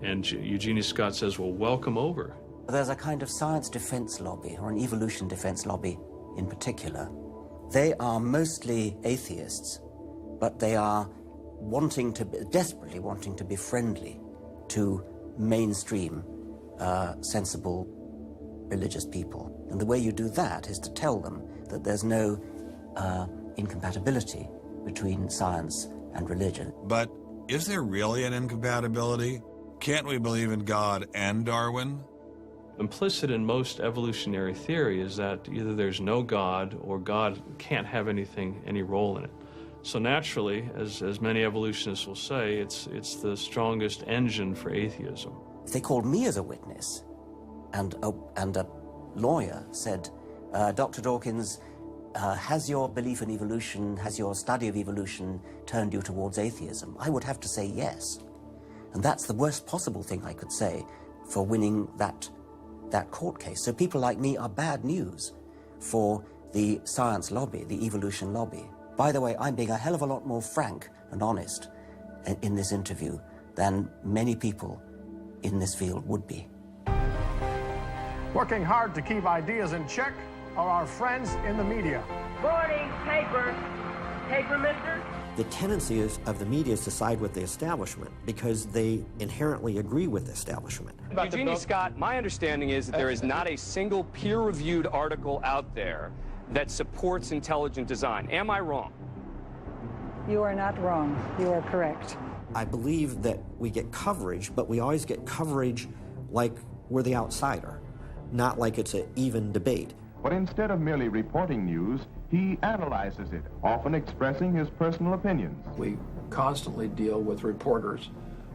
And Eugenie Scott says, well, welcome over. There's a kind of science defense lobby, or an evolution defense lobby in particular. They are mostly atheists, but they are desperately wanting to be friendly to mainstream, sensible, religious people. And the way you do that is to tell them that there's no incompatibility between science and religion. But is there really an incompatibility? Can't we believe in God and Darwin? Implicit in most evolutionary theory is that either there's no God or God can't have any role in it. So naturally, as many evolutionists will say, it's the strongest engine for atheism. If they called me as a witness, and a lawyer said, Dr. Dawkins, has your belief in evolution, has your study of evolution turned you towards atheism? I would have to say yes. And that's the worst possible thing I could say for winning that court case. So people like me are bad news for the science lobby, the evolution lobby. By the way, I'm being a hell of a lot more frank and honest in this interview than many people in this field would be. Working hard to keep ideas in check are our friends in the media. Morning, paper. Paper, mister? The tendency of the media is to side with the establishment because they inherently agree with the establishment. Eugenie Scott, my understanding is that there is not a single peer-reviewed article out there that supports intelligent design. Am I wrong? You are not wrong. You are correct. I believe that we get coverage, but we always get coverage like we're the outsider, not like it's an even debate. But instead of merely reporting news, he analyzes it, often expressing his personal opinions. We constantly deal with reporters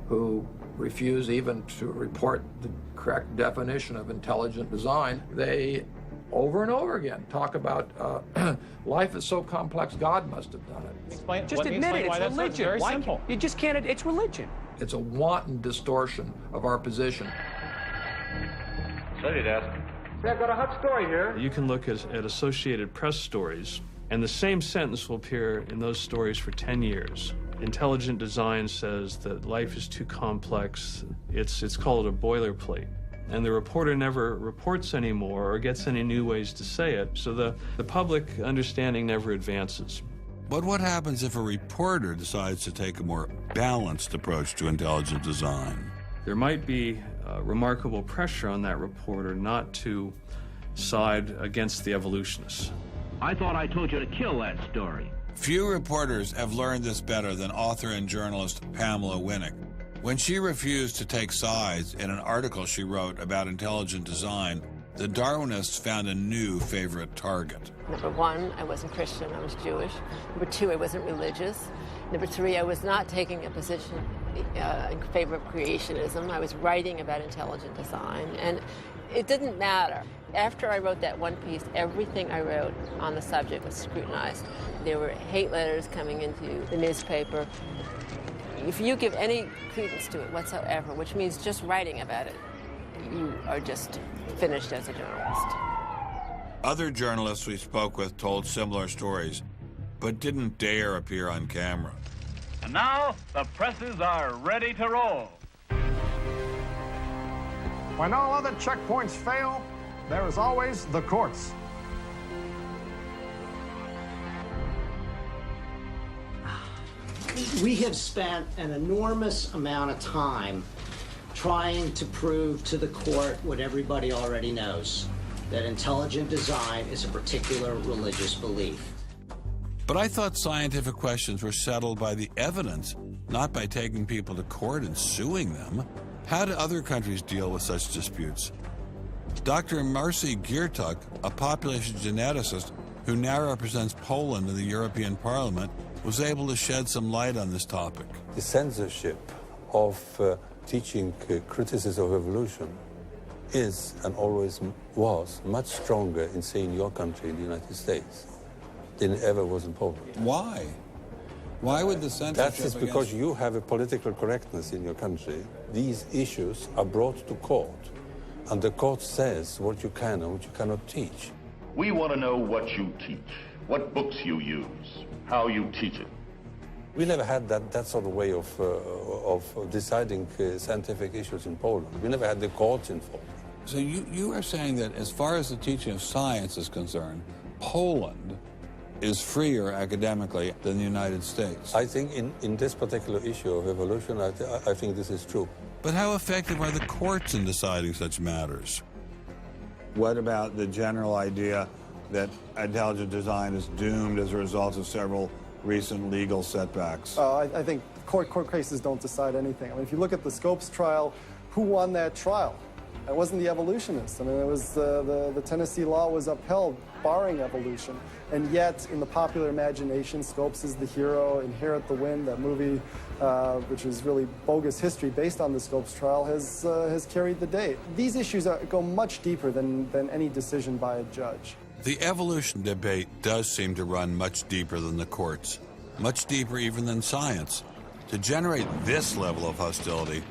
who refuse even to report the correct definition of intelligent design. They, over and over again, talk about life is so complex, God must have done it. Just admit it, it's religion. Very simple. You just can't, it's religion. It's a wanton distortion of our position. Study desk. I've got a hot story here. You can look at Associated Press stories, and the same sentence will appear in those stories for 10 years. Intelligent design says that life is too complex. It's called a boilerplate. And the reporter never reports anymore or gets any new ways to say it, so the public understanding never advances. But what happens if a reporter decides to take a more balanced approach to intelligent design? There might be remarkable pressure on that reporter not to side against the evolutionists. I thought I told you to kill that story. Few reporters have learned this better than author and journalist Pamela Winnick. When she refused to take sides in an article she wrote about intelligent design, the Darwinists found a new favorite target. Number one, I wasn't Christian, I was Jewish. Number two, I wasn't religious. Number three, I was not taking a position in favor of creationism. I was writing about intelligent design, and it didn't matter. After I wrote that one piece, everything I wrote on the subject was scrutinized. There were hate letters coming into the newspaper. If you give any credence to it whatsoever, which means just writing about it, you are just finished as a journalist. Other journalists we spoke with told similar stories, but didn't dare appear on camera. And now, the presses are ready to roll. When all other checkpoints fail, there is always the courts. We have spent an enormous amount of time trying to prove to the court what everybody already knows, that intelligent design is a particular religious belief. But I thought scientific questions were settled by the evidence, not by taking people to court and suing them. How do other countries deal with such disputes? Dr. Marcy Giertuk, a population geneticist who now represents Poland in the European Parliament, was able to shed some light on this topic. The censorship of teaching criticism of evolution is and always was much stronger in, say, in your country, in the United States, than it ever was in Poland. Why? Why would the censorship? That is because you have a political correctness in your country. These issues are brought to court And the court says what you can and what you cannot teach. We want to know what you teach, what books you use, how you teach it. We never had that sort of way of deciding scientific issues in Poland. We never had the courts involved. So you are saying that as far as the teaching of science is concerned, Poland is freer academically than the United States? I think in this particular issue of evolution, I think this is true. But how effective are the courts in deciding such matters? What about the general idea that intelligent design is doomed as a result of several recent legal setbacks? I think court cases don't decide anything. I mean, if you look at the Scopes trial, who won that trial? It wasn't the evolutionists. I mean, it was the Tennessee law was upheld, barring evolution. And yet, in the popular imagination, Scopes is the hero. Inherit the Wind, that movie, which is really bogus history based on the Scopes trial, has carried the day. These issues go much deeper than any decision by a judge. The evolution debate does seem to run much deeper than the courts, much deeper even than science. To generate this level of hostility,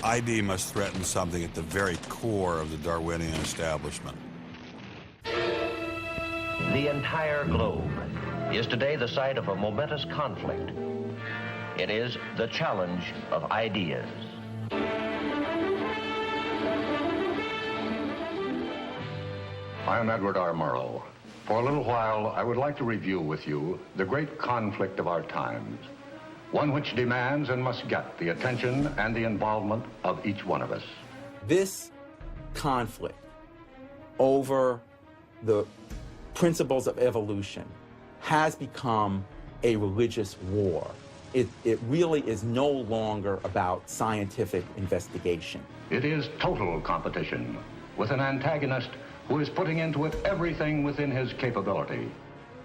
ID must threaten something at the very core of the Darwinian establishment. The entire globe is today the site of a momentous conflict. It is the challenge of ideas. I am Edward R. Murrow. For a little while, I would like to review with you the great conflict of our times, one which demands and must get the attention and the involvement of each one of us. This conflict over the principles of evolution has become a religious war. It really is no longer about scientific investigation. It is total competition with an antagonist who is putting into it everything within his capability.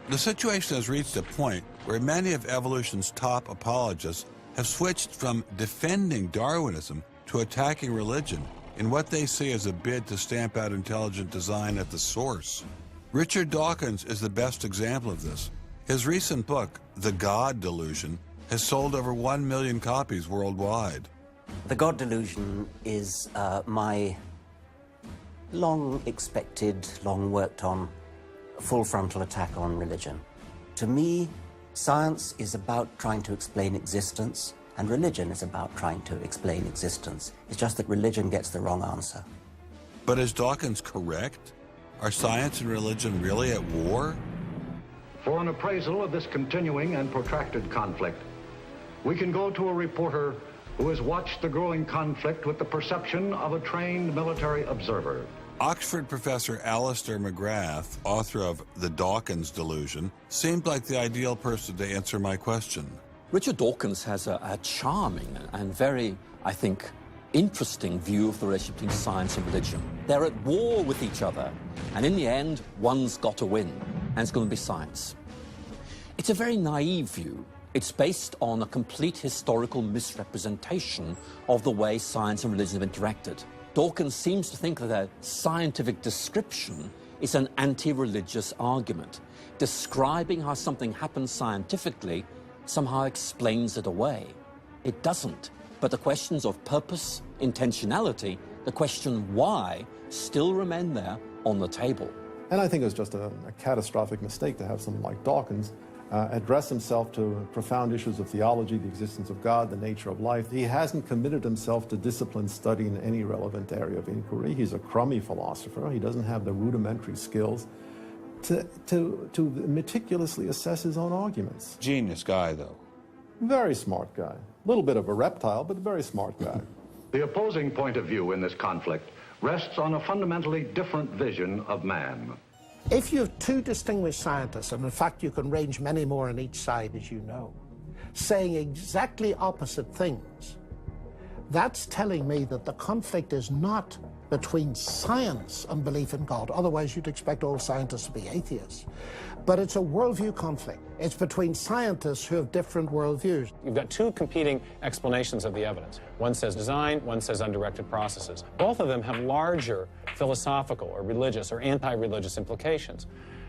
The situation has reached a point where many of evolution's top apologists have switched from defending Darwinism to attacking religion in what they see as a bid to stamp out intelligent design at the source. Richard Dawkins is the best example of this. His recent book, The God Delusion, has sold over 1 million copies worldwide. The God Delusion is my long-expected, long-worked-on, full-frontal attack on religion. To me, science is about trying to explain existence, and religion is about trying to explain existence. It's just that religion gets the wrong answer. But is Dawkins correct? Are science and religion really at war? For an appraisal of this continuing and protracted conflict, we can go to a reporter who has watched the growing conflict with the perception of a trained military observer. Oxford professor Alistair McGrath, author of The Dawkins Delusion, seemed like the ideal person to answer my question. Richard Dawkins has a charming and very, I think, interesting view of the relationship between science and religion. They're at war with each other, and in the end, one's got to win, and it's going to be science. It's a very naive view. It's based on a complete historical misrepresentation of the way science and religion have interacted. Dawkins seems to think that a scientific description is an anti-religious argument. Describing how something happens scientifically somehow explains it away. It doesn't. But the questions of purpose, intentionality, the question why, still remain there on the table. And I think it was just a catastrophic mistake to have someone like Dawkins address himself to profound issues of theology, the existence of God, the nature of life. He hasn't committed himself to disciplined study in any relevant area of inquiry. He's a crummy philosopher. He doesn't have the rudimentary skills to meticulously assess his own arguments. Genius guy, though. Very smart guy. A little bit of a reptile, but a very smart guy. The opposing point of view in this conflict rests on a fundamentally different vision of man. If you have two distinguished scientists, and in fact you can range many more on each side, as you know, saying exactly opposite things, that's telling me that the conflict is not between science and belief in God. Otherwise, you'd expect all scientists to be atheists. But it's a worldview conflict. It's between scientists who have different worldviews. You've got two competing explanations of the evidence. One says design, one says undirected processes. Both of them have larger philosophical or religious or anti-religious implications.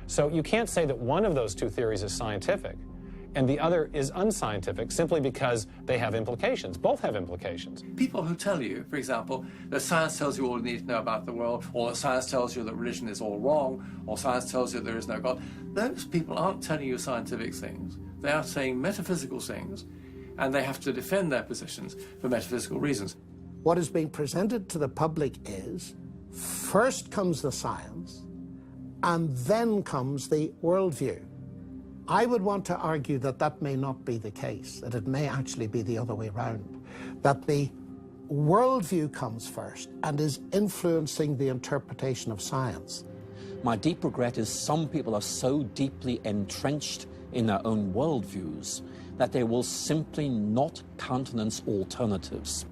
So you can't say that one of those two theories is scientific and the other is unscientific simply because they have implications. Both have implications. People who tell you, for example, that science tells you all you need to know about the world, or that science tells you that religion is all wrong, or science tells you there is no God, those people aren't telling you scientific things. They are saying metaphysical things, and they have to defend their positions for metaphysical reasons. What is being presented to the public is, first comes the science, and then comes the worldview. I would want to argue that that may not be the case, that it may actually be the other way around, that the worldview comes first and is influencing the interpretation of science. My deep regret is some people are so deeply entrenched in their own worldviews that they will simply not countenance alternatives.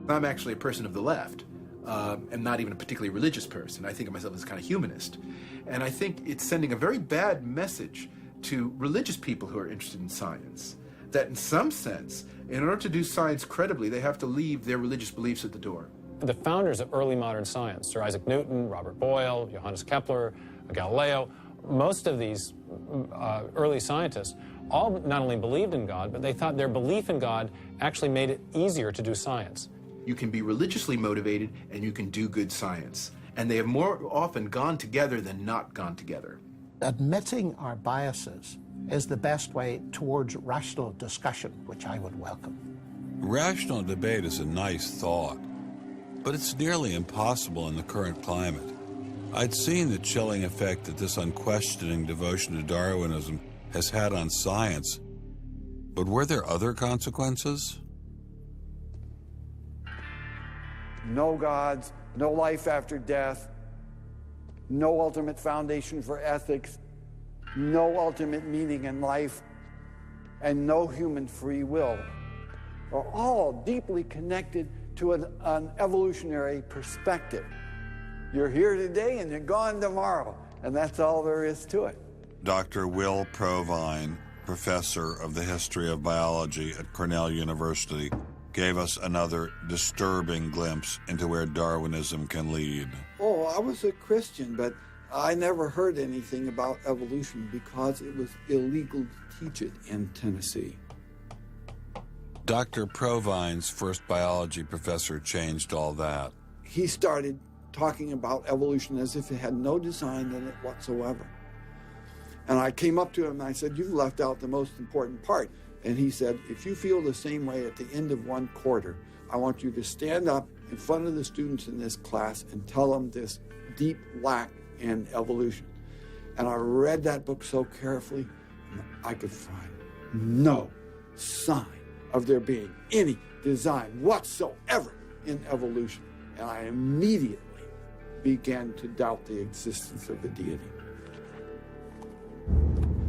I'm actually a person of the left, and not even a particularly religious person. I think of myself as a kind of humanist. And I think it's sending a very bad message to religious people who are interested in science, that in some sense, in order to do science credibly, they have to leave their religious beliefs at the door. The founders of early modern science, Sir Isaac Newton, Robert Boyle, Johannes Kepler, Galileo, most of these early scientists all not only believed in God, but they thought their belief in God actually made it easier to do science. You can be religiously motivated and you can do good science. And they have more often gone together than not gone together. Admitting our biases is the best way towards rational discussion, which I would welcome. Rational debate is a nice thought, but it's nearly impossible in the current climate. I'd seen the chilling effect that this unquestioning devotion to Darwinism has had on science, but were there other consequences? No gods, no life after death, no ultimate foundation for ethics, no ultimate meaning in life, and no human free will are all deeply connected to an evolutionary perspective. You're here today and you're gone tomorrow, and that's all there is to it. Dr. Will Provine, professor of the history of biology at Cornell University, gave us another disturbing glimpse into where Darwinism can lead. Oh, I was a Christian, but I never heard anything about evolution because it was illegal to teach it in Tennessee. Dr. Provine's first biology professor changed all that. He started talking about evolution as if it had no design in it whatsoever. And I came up to him and I said, "You've left out the most important part." And he said, "If you feel the same way at the end of one quarter, I want you to stand up in front of the students in this class and tell them this deep lack in evolution." And I read that book so carefully, and I could find no sign of there being any design whatsoever in evolution. And I immediately began to doubt the existence of a deity.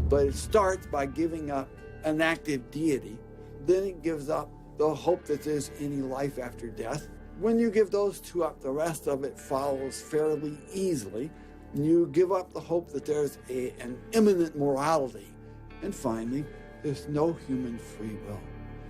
But it starts by giving up an active deity, then it gives up the hope that there's any life after death. When you give those two up, the rest of it follows fairly easily. You give up the hope that there's an imminent morality. And finally, there's no human free will.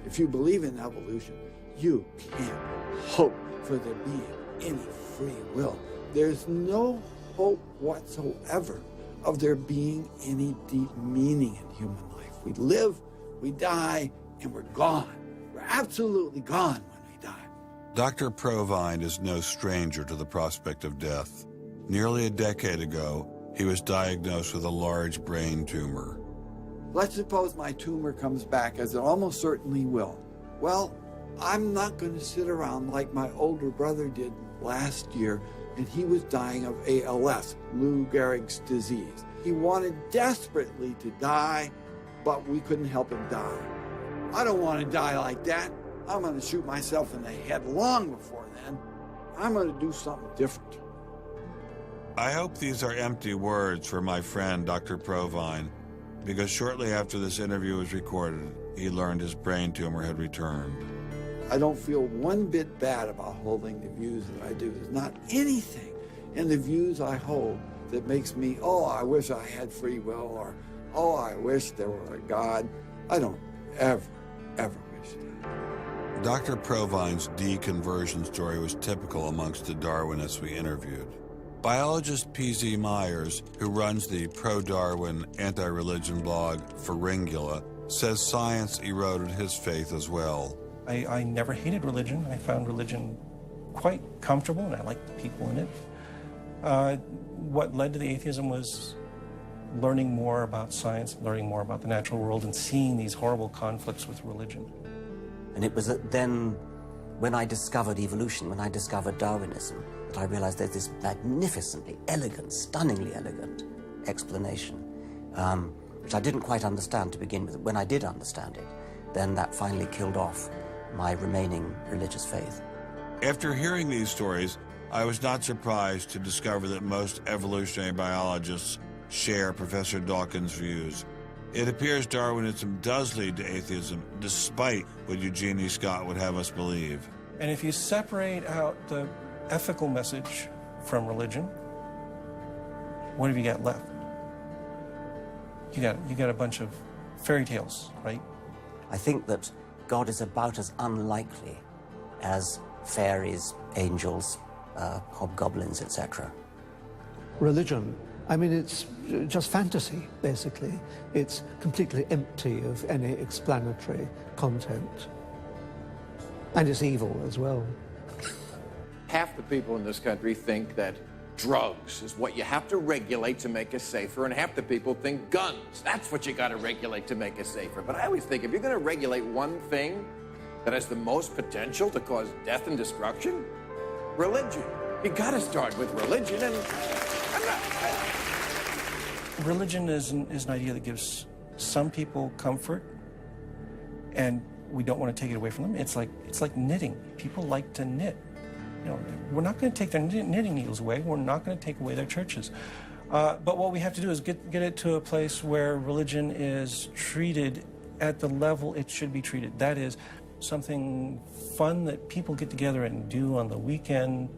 If you believe in evolution, you can't hope for there being any free will. There's no hope whatsoever of there being any deep meaning in human life. We live, we die, and we're gone. We're absolutely gone when we die. Dr. Provine is no stranger to the prospect of death. Nearly a decade ago, he was diagnosed with a large brain tumor. Let's suppose my tumor comes back, as it almost certainly will. Well, I'm not going to sit around like my older brother did last year, and he was dying of ALS, Lou Gehrig's disease. He wanted desperately to die, but we couldn't help him die. I don't want to die like that. I'm going to shoot myself in the head long before then. I'm going to do something different. I hope these are empty words for my friend, Dr. Provine, because shortly after this interview was recorded, he learned his brain tumor had returned. I don't feel one bit bad about holding the views that I do. There's not anything in the views I hold that makes me, oh, I wish I had free will, or, oh, I wish there were a God. I don't ever wish that. Dr. Provine's deconversion story was typical amongst the Darwinists we interviewed. Biologist P.Z. Myers, who runs the pro-Darwin, anti-religion blog Pharyngula, says science eroded his faith as well. I never hated religion. I found religion quite comfortable, and I liked the people in it. What led to the atheism was learning more about science, learning more about the natural world, and seeing these horrible conflicts with religion. And it was then, when I discovered evolution, when I discovered Darwinism, that I realized there's this magnificently elegant, stunningly elegant explanation, which I didn't quite understand to begin with. When I did understand it, then that finally killed off my remaining religious faith. After hearing these stories, I was not surprised to discover that most evolutionary biologists share Professor Dawkins' views. It appears Darwinism does lead to atheism, despite what Eugenie Scott would have us believe. And if you separate out the ethical message from religion, what have you got left? You got a bunch of fairy tales, right? I think that God is about as unlikely as fairies, angels, hobgoblins, etc. Religion, I mean, it's just fantasy, basically. It's completely empty of any explanatory content. And it's evil as well. Half the people in this country think that drugs is what you have to regulate to make us safer, and half the people think guns, that's what you got to regulate to make us safer. But I always think if you're going to regulate one thing that has the most potential to cause death and destruction, religion. You got to start with religion, and Religion is an idea that gives some people comfort, and we don't want to take it away from them. It's like knitting. People like to knit. You know, we're not going to take their knitting needles away. We're not going to take away their churches. But what we have to do is get it to a place where religion is treated at the level it should be treated. That is something fun that people get together and do on the weekend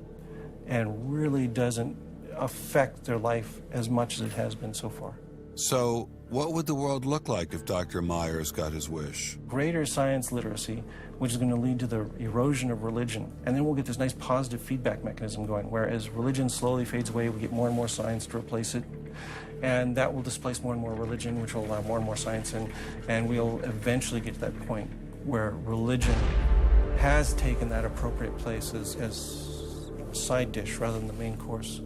and really doesn't affect their life as much as it has been so far. So, what would the world look like if Dr. Myers got his wish? Greater science literacy, which is going to lead to the erosion of religion. And then we'll get this nice positive feedback mechanism going, where as religion slowly fades away, we get more and more science to replace it. And that will displace more and more religion, which will allow more and more science in. And we'll eventually get to that point where religion has taken that appropriate place as a side dish rather than the main course.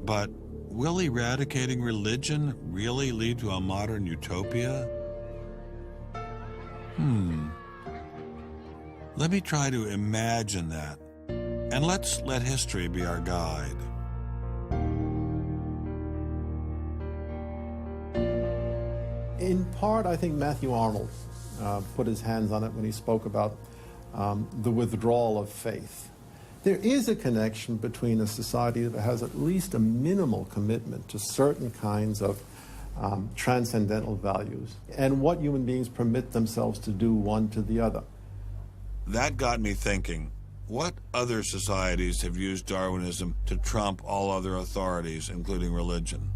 But will eradicating religion really lead to a modern utopia? Let me try to imagine that. And let's let history be our guide. In part, I think Matthew Arnold put his hands on it when he spoke about the withdrawal of faith. There is a connection between a society that has at least a minimal commitment to certain kinds of transcendental values and what human beings permit themselves to do one to the other. That got me thinking, what other societies have used Darwinism to trump all other authorities, including religion?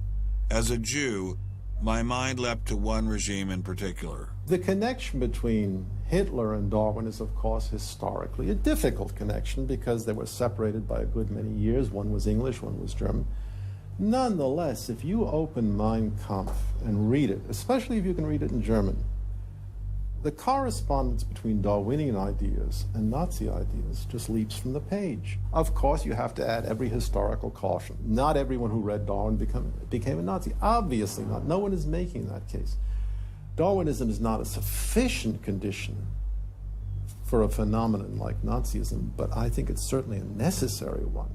As a Jew, my mind leapt to one regime in particular. The connection between Hitler and Darwin is, of course, historically a difficult connection because they were separated by a good many years. One was English, one was German. Nonetheless, if you open Mein Kampf and read it, especially if you can read it in German, the correspondence between Darwinian ideas and Nazi ideas just leaps from the page. Of course, you have to add every historical caution. Not everyone who read Darwin became a Nazi. Obviously not. No one is making that case. Darwinism is not a sufficient condition for a phenomenon like Nazism, but I think it's certainly a necessary one.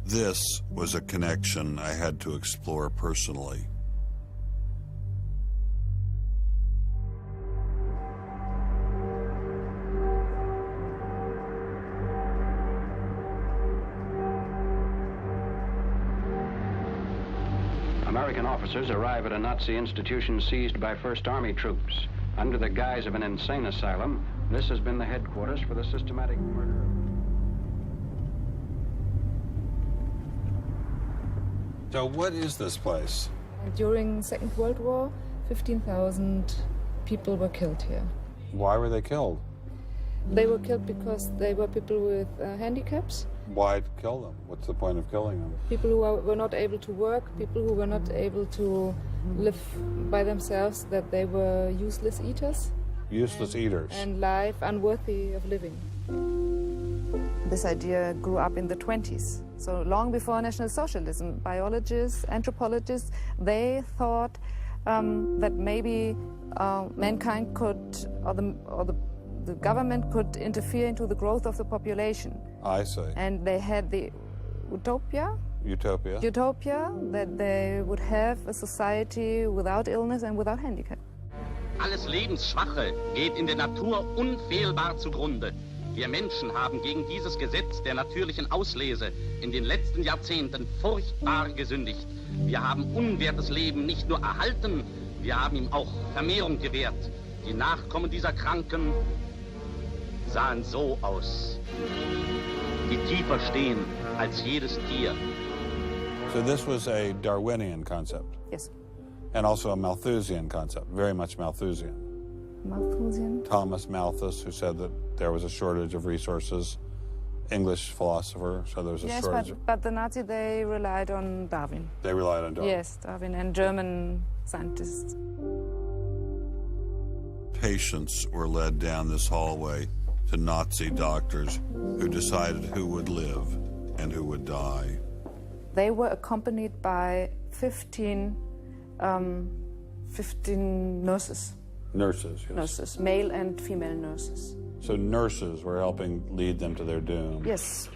This was a connection I had to explore personally. American officers arrive at a Nazi institution seized by First Army troops. Under the guise of an insane asylum, this has been the headquarters for the systematic murder. So what is this place? During the Second World War, 15,000 people were killed here. Why were they killed? They were killed because they were people with handicaps, Why kill them? What's the point of killing them? People who were not able to work, people who were not able to live by themselves, that they were useless eaters. Useless eaters. And life unworthy of living. This idea grew up in the 20s. So long before National Socialism, biologists, anthropologists, they thought that maybe mankind could, or the government could interfere into the growth of the population. I see. And they had the utopia that they would have a society without illness and without handicap. Alles Lebensschwache geht in der Natur unfehlbar zugrunde. Wir Menschen haben gegen dieses Gesetz der natürlichen Auslese in den letzten Jahrzehnten furchtbar gesündigt. Wir haben unwertes Leben nicht nur erhalten, wir haben ihm auch Vermehrung gewährt. Die Nachkommen dieser Kranken sahen so aus, die tiefer stehen als jedes Tier. So this was a Darwinian concept? Yes. And also a Malthusian concept, very much Malthusian. Malthusian? Thomas Malthus, who said that there was a shortage of resources, English philosopher, so there was a shortage. Yes, but the Nazis, they relied on Darwin. They relied on Darwin? Yes, Darwin and German scientists. Patients were led down this hallway to Nazi doctors who decided who would live and who would die. They were accompanied by 15 nurses. Nurses, yes. Nurses, male and female nurses. So nurses were helping lead them to their doom. Yes.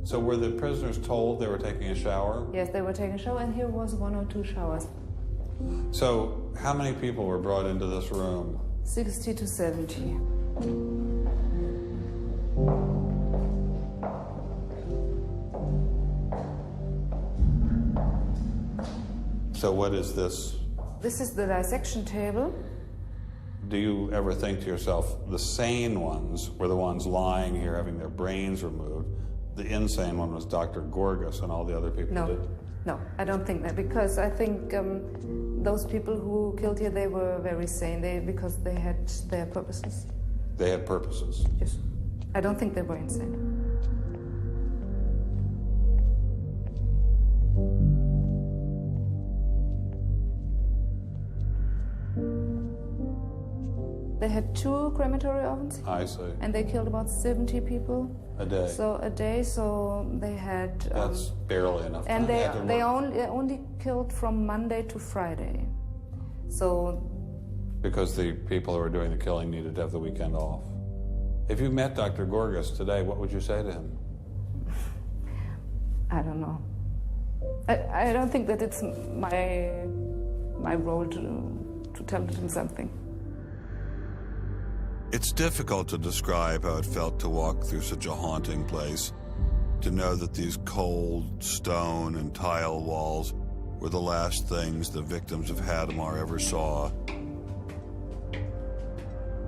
So were the prisoners told they were taking a shower? Yes, they were taking a shower, and here was 1 or 2 showers. So how many people were brought into this room? 60 to 70. So what is this? This is the dissection table. Do you ever think to yourself, the sane ones were the ones lying here having their brains removed? The insane one was Dr. Gorgas and all the other people No. did? No, I don't think that, because I think those people who killed here, they were very sane, because they had their purposes. They had purposes? Yes. I don't think they were insane. They had 2 crematory ovens. I see. And they killed about 70 people. A day? So a day, so they had... That's barely enough time. And they only killed from Monday to Friday. So... Because the people who were doing the killing needed to have the weekend off. If you met Dr. Gorgas today, what would you say to him? I don't know. I don't think that it's my role to tell him something. It's difficult to describe how it felt to walk through such a haunting place, to know that these cold stone and tile walls were the last things the victims of Hadamar ever saw.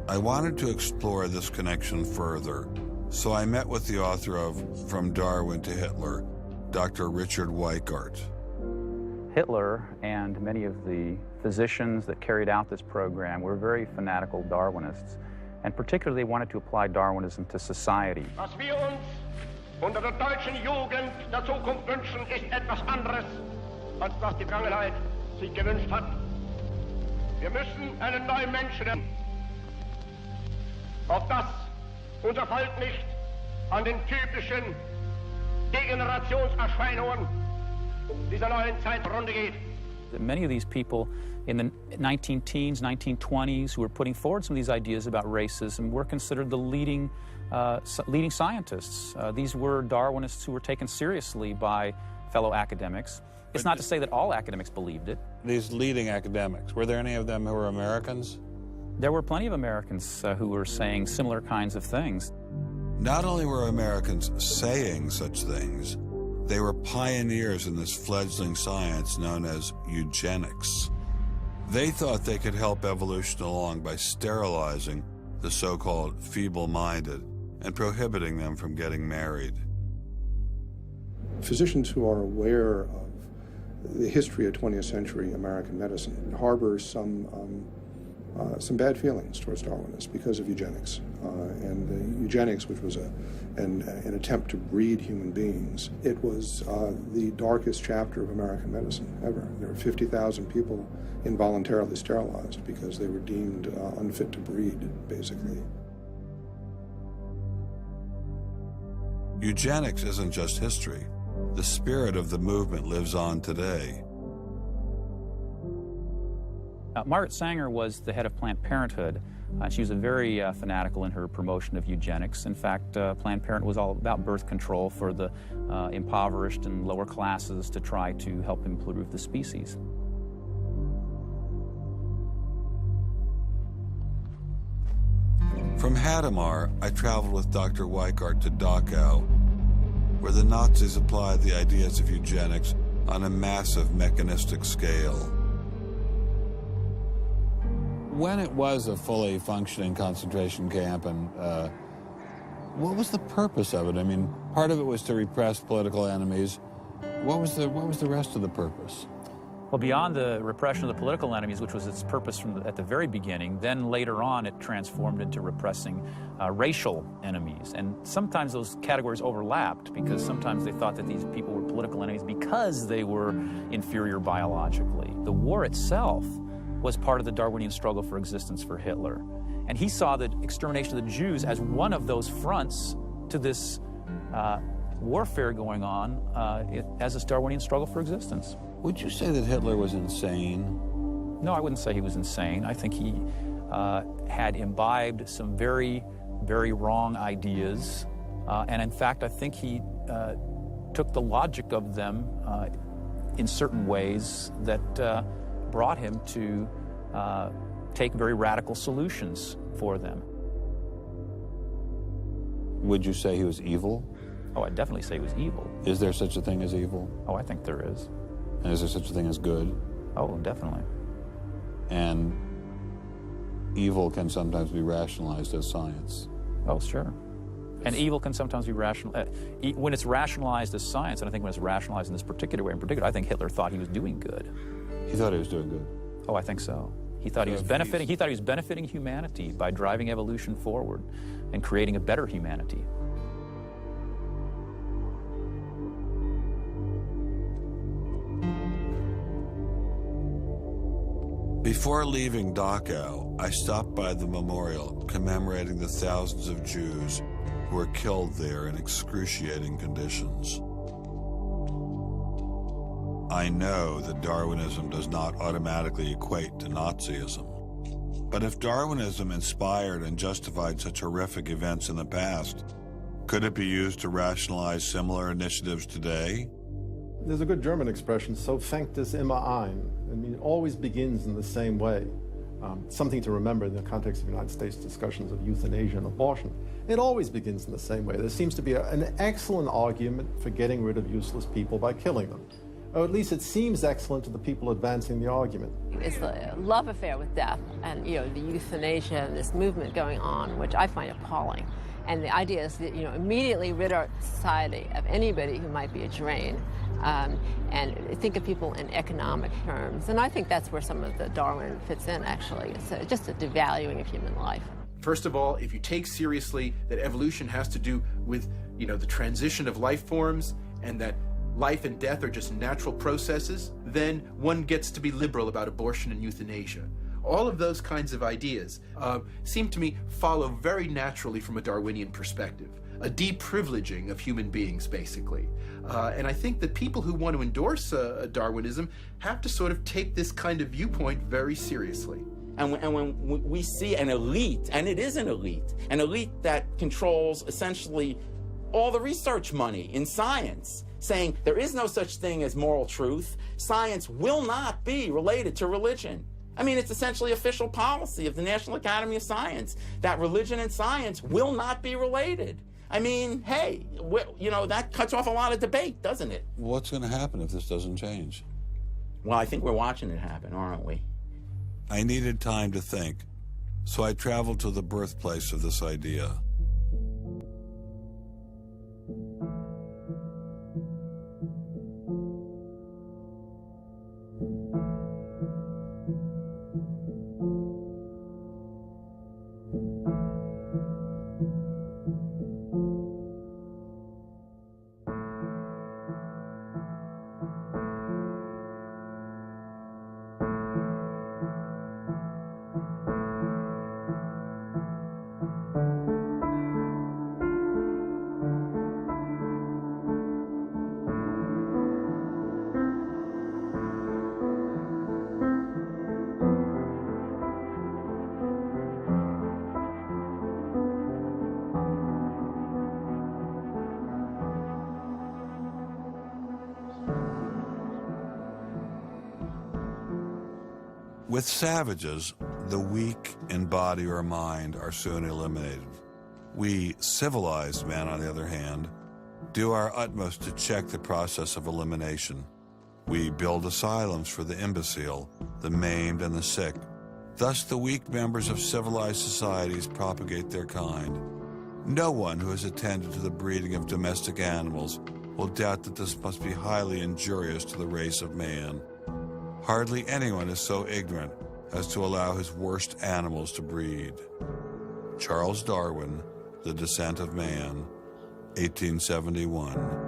I wanted to explore this connection further, so I met with the author of From Darwin to Hitler, Dr. Richard Weikart. Hitler and many of the physicians that carried out this program were very fanatical Darwinists, and particularly wanted to apply Darwinism to society. Was wir uns unter der deutschen Jugend der Zukunft wünschen, ist etwas anderes, als was die Vergangenheit sich gewünscht hat. Wir müssen einen neuen Menschen, auf das unser Volk nicht an den typischen Degenerationserscheinungen dieser neuen Zeit zugrunde geht. Many of these people in the 19-teens, 1920s, who were putting forward some of these ideas about racism were considered the leading scientists. These were Darwinists who were taken seriously by fellow academics. It's not to say that all academics believed it. These leading academics, were there any of them who were Americans? There were plenty of Americans who were saying similar kinds of things. Not only were Americans saying such things, they were pioneers in this fledgling science known as eugenics. They thought they could help evolution along by sterilizing the so-called feeble-minded and prohibiting them from getting married. Physicians who are aware of the history of 20th century American medicine harbor some bad feelings towards Darwinists because of eugenics. And the eugenics, which was an attempt to breed human beings, it was the darkest chapter of American medicine ever. There were 50,000 people involuntarily sterilized because they were deemed unfit to breed, basically. Eugenics isn't just history. The spirit of the movement lives on today. Margaret Sanger was the head of Planned Parenthood. She was very fanatical in her promotion of eugenics. In fact, Planned Parenthood was all about birth control for the impoverished and lower classes to try to help improve the species. From Hadamar, I traveled with Dr. Weikart to Dachau, where the Nazis applied the ideas of eugenics on a massive mechanistic scale. When it was a fully functioning concentration camp, and what was the purpose of it? I mean, part of it was to repress political enemies. What was the rest of the purpose? Well, beyond the repression of the political enemies, which was its purpose at the very beginning, then later on it transformed into repressing racial enemies. And sometimes those categories overlapped because sometimes they thought that these people were political enemies because they were inferior biologically. The war itself was part of the Darwinian struggle for existence for Hitler. And he saw the extermination of the Jews as one of those fronts to this warfare going on as this Darwinian struggle for existence. Would you say that Hitler was insane? No, I wouldn't say he was insane. I think he had imbibed some very, very wrong ideas. And in fact, I think he took the logic of them in certain ways that brought him to take very radical solutions for them. Would you say he was evil? Oh, I'd definitely say he was evil. Is there such a thing as evil? Oh, I think there is. And is there such a thing as good? Oh, definitely. And evil can sometimes be rationalized as science. Oh, sure. And evil can sometimes be rational. When it's rationalized as science, and I think when it's rationalized in this particular way in particular, I think Hitler thought he was doing good. He thought he was doing good? Oh, I think so. He thought he was benefiting. He thought he was benefiting humanity by driving evolution forward and creating a better humanity. Before leaving Dachau, I stopped by the memorial commemorating the thousands of Jews who were killed there in excruciating conditions. I know that Darwinism does not automatically equate to Nazism. But if Darwinism inspired and justified such horrific events in the past, could it be used to rationalize similar initiatives today? There's a good German expression, so fängt es immer ein. I mean, it always begins in the same way. Something to remember in the context of United States discussions of euthanasia and abortion. It always begins in the same way. There seems to be an excellent argument for getting rid of useless people by killing them. Or at least it seems excellent to the people advancing the argument. It's the love affair with death and, the euthanasia and this movement going on, which I find appalling. And the idea is that, immediately rid our society of anybody who might be a drain. And think of people in economic terms. And I think that's where some of the Darwin fits in, actually. It's just a devaluing of human life. First of all, if you take seriously that evolution has to do with, the transition of life forms and that life and death are just natural processes, then one gets to be liberal about abortion and euthanasia. All of those kinds of ideas seem to me follow very naturally from a Darwinian perspective, a deprivileging of human beings, basically. And I think that people who want to endorse Darwinism have to sort of take this kind of viewpoint very seriously. And when we see an elite, and it is an elite that controls essentially all the research money in science, saying there is no such thing as moral truth, science will not be related to religion. I mean, it's essentially official policy of the National Academy of Science that religion and science will not be related. I mean, hey, that cuts off a lot of debate, doesn't it? What's going to happen if this doesn't change? Well, I think we're watching it happen, aren't we? I needed time to think, so I traveled to the birthplace of this idea. With savages, the weak in body or mind are soon eliminated. We, civilized men, on the other hand, do our utmost to check the process of elimination. We build asylums for the imbecile, the maimed, and the sick. Thus, the weak members of civilized societies propagate their kind. No one who has attended to the breeding of domestic animals will doubt that this must be highly injurious to the race of man. Hardly anyone is so ignorant as to allow his worst animals to breed. Charles Darwin, The Descent of Man, 1871.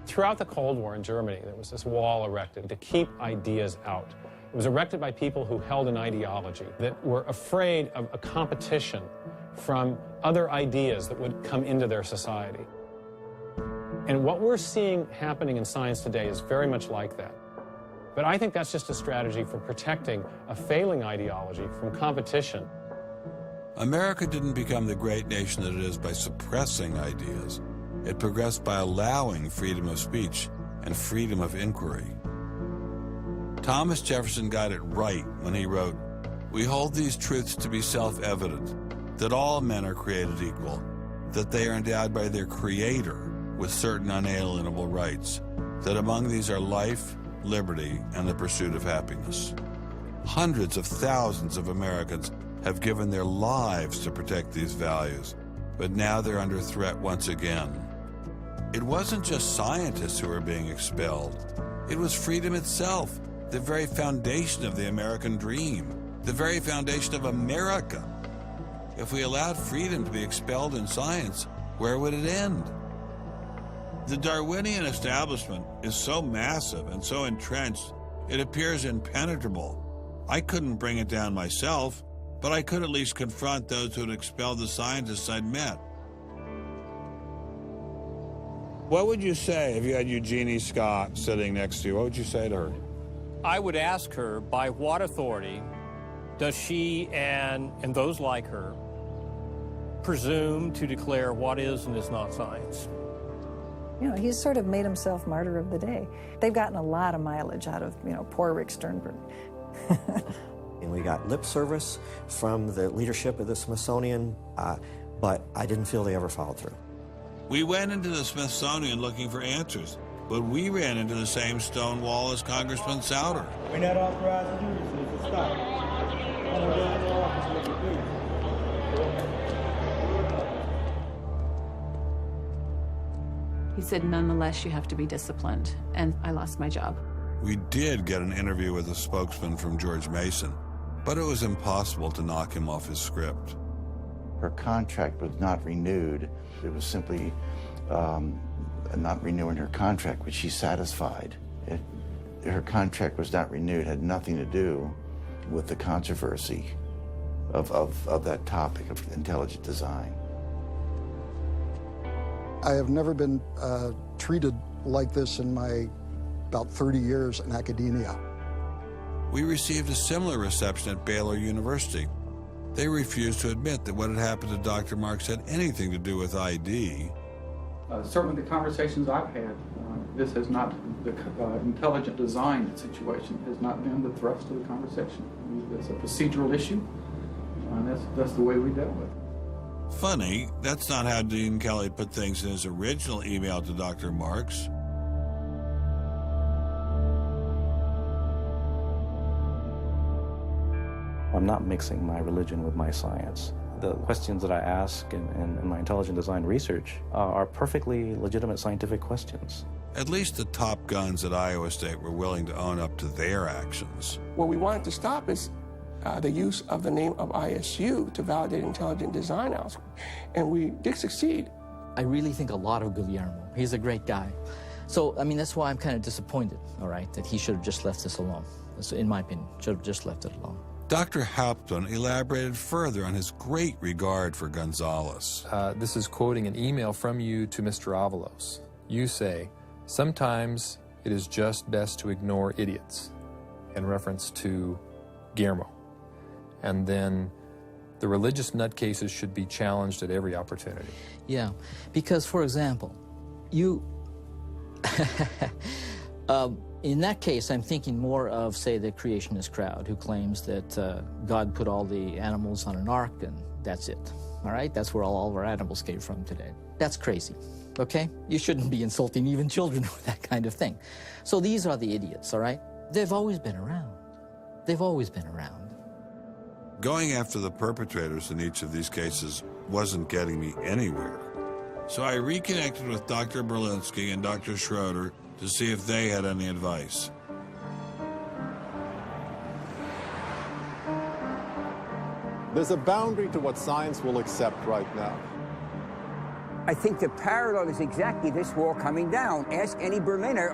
Throughout the Cold War in Germany, there was this wall erected to keep ideas out. It was erected by people who held an ideology, that were afraid of a competition from other ideas that would come into their society. And what we're seeing happening in science today is very much like that. But I think that's just a strategy for protecting a failing ideology from competition. America didn't become the great nation that it is by suppressing ideas. It progressed by allowing freedom of speech and freedom of inquiry. Thomas Jefferson got it right when he wrote, "We hold these truths to be self-evident, that all men are created equal, that they are endowed by their Creator with certain unalienable rights, that among these are life, liberty, and the pursuit of happiness." Hundreds of thousands of Americans have given their lives to protect these values, but now they're under threat once again. It wasn't just scientists who were being expelled. It was freedom itself, the very foundation of the American dream, the very foundation of America. If we allowed freedom to be expelled in science, where would it end? The Darwinian establishment is so massive and so entrenched, it appears impenetrable. I couldn't bring it down myself, but I could at least confront those who had expelled the scientists I'd met. What would you say if you had Eugenie Scott sitting next to you? What would you say to her? I would ask her, by what authority does she and those like her presume to declare what is and is not science. You know, he's sort of made himself martyr of the day. They've gotten a lot of mileage out of, you know, poor Rick Sternberg. And we got lip service from the leadership of the Smithsonian, but I didn't feel they ever followed through. We went into the Smithsonian looking for answers, but we ran into the same stone wall as Congressman Souter. We're not authorized to do this, Mr. Stop. Come on down to the office, Mr. Please. He said, nonetheless, you have to be disciplined, and I lost my job. We did get an interview with a spokesman from George Mason, but it was impossible to knock him off his script. Her contract was not renewed. It was simply not renewing her contract, which she's satisfied. Her contract was not renewed, had nothing to do with the controversy of that topic of intelligent design. I have never been treated like this in my about 30 years in academia. We received a similar reception at Baylor University. They refused to admit that what had happened to Dr. Marks had anything to do with ID. Certainly the conversations I've had, this has not, the intelligent design situation has not been the thrust of the conversation. It's a procedural issue, and that's the way we dealt with it. Funny, that's not how Dean Kelly put things in his original email to Dr. Marks. I'm not mixing my religion with my science. The questions that I ask in my intelligent design research are perfectly legitimate scientific questions. At least the top guns at Iowa State were willing to own up to their actions. What we wanted to stop is the use of the name of ISU to validate intelligent design elsewhere, and we did succeed. I really think a lot of Guillermo. He's a great guy. So, I mean, that's why I'm kind of disappointed, all right, that he should have just left this alone. So, in my opinion, should have just left it alone. Dr. Hauptmann elaborated further on his great regard for Gonzalez. This is quoting an email from you to Mr. Avalos. You say, sometimes it is just best to ignore idiots, in reference to Guillermo. And then the religious nutcases should be challenged at every opportunity. Yeah, because, for example, you... in that case, I'm thinking more of, say, the creationist crowd who claims that God put all the animals on an ark and that's it, all right? That's where all of our animals came from today. That's crazy, okay? You shouldn't be insulting even children with that kind of thing. So these are the idiots, all right? They've always been around. They've always been around. Going after the perpetrators in each of these cases wasn't getting me anywhere. So I reconnected with Dr. Berlinski and Dr. Schroeder to see if they had any advice. There's a boundary to what science will accept right now. I think the parallel is exactly this wall coming down. Ask any Berliner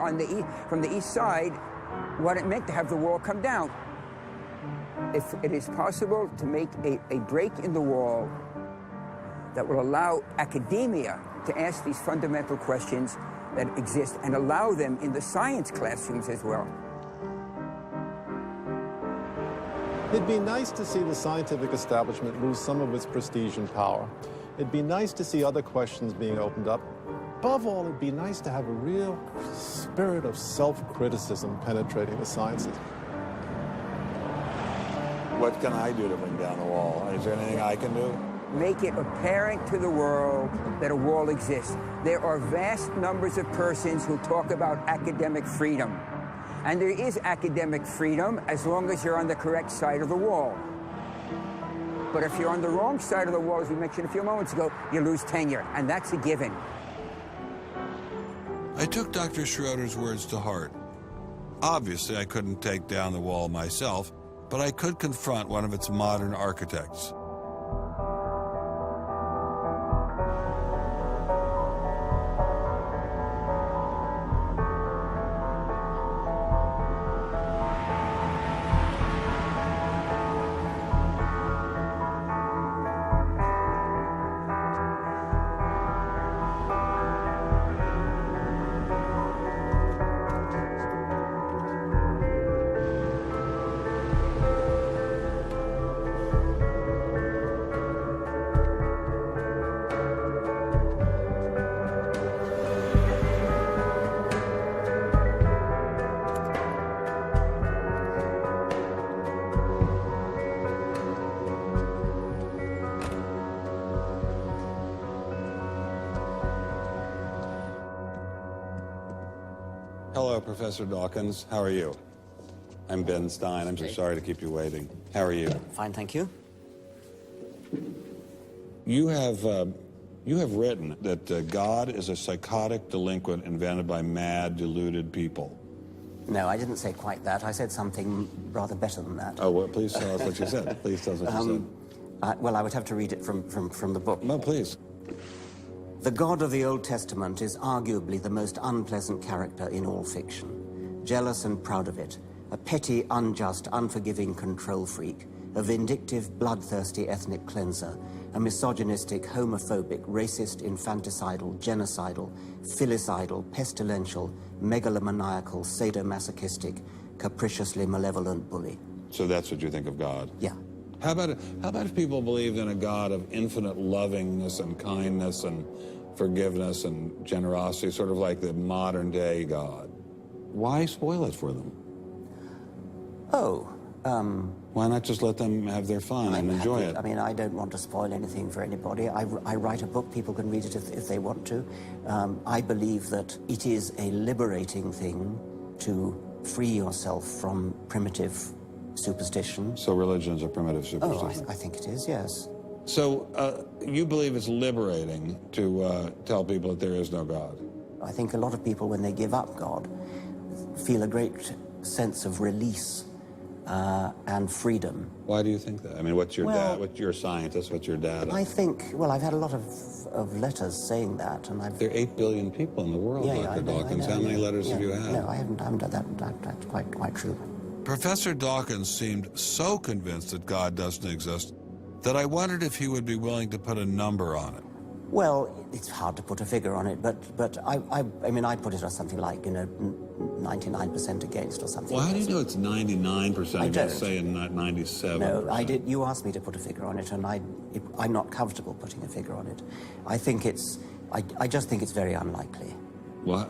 from the east side what it meant to have the wall come down. If it is possible to make a break in the wall that will allow academia to ask these fundamental questions that exist and allow them in the science classrooms as well. It'd be nice to see the scientific establishment lose some of its prestige and power. It'd be nice to see other questions being opened up. Above all, it'd be nice to have a real spirit of self-criticism penetrating the sciences. What can I do to bring down the wall? Is there anything I can do? Make it apparent to the world that a wall exists. There are vast numbers of persons who talk about academic freedom. And there is academic freedom as long as you're on the correct side of the wall. But if you're on the wrong side of the wall, as we mentioned a few moments ago, you lose tenure, and that's a given. I took Dr. Schroeder's words to heart. Obviously, I couldn't take down the wall myself, but I could confront one of its modern architects. Hello, Professor Dawkins. How are you? I'm Ben Stein. I'm so sorry to keep you waiting. How are you? Fine, thank you. You have written that God is a psychotic delinquent invented by mad, deluded people. No, I didn't say quite that. I said something rather better than that. Oh, well, please tell us what you said. Please tell us what you said. Well, I would have to read it from the book. No, please. The God of the Old Testament is arguably the most unpleasant character in all fiction. Jealous and proud of it, a petty, unjust, unforgiving control freak, a vindictive, bloodthirsty ethnic cleanser, a misogynistic, homophobic, racist, infanticidal, genocidal, filicidal, pestilential, megalomaniacal, sadomasochistic, capriciously malevolent bully. So that's what you think of God? Yeah. How about if people believed in a God of infinite lovingness and kindness and forgiveness and generosity, sort of like the modern-day God? Why spoil it for them? Why not just let them have their fun and enjoy it? I mean, I don't want to spoil anything for anybody. I write a book, people can read it if they want to. I believe that it is a liberating thing to free yourself from primitive superstition. So religion is a primitive superstition? Oh, I think it is, yes. So you believe it's liberating to tell people that there is no God? I think a lot of people, when they give up God, feel a great sense of release and freedom. Why do you think that? I mean, what's your dad? What's your scientist? What's your dad? I think, well, I've had a lot of letters saying that, and I've... There are 8 billion people in the world, Dr. Dawkins. How many letters have you had? No, I haven't done that. That's quite true. Professor Dawkins seemed so convinced that God doesn't exist that I wondered if he would be willing to put a number on it. Well, it's hard to put a figure on it, but I mean, I'd put it as something like, 99% against or something. Well, how do you know it's 99%? I don't. Say 97%. No, I did. You asked me to put a figure on it, and I'm not comfortable putting a figure on it. I think I just think it's very unlikely. What?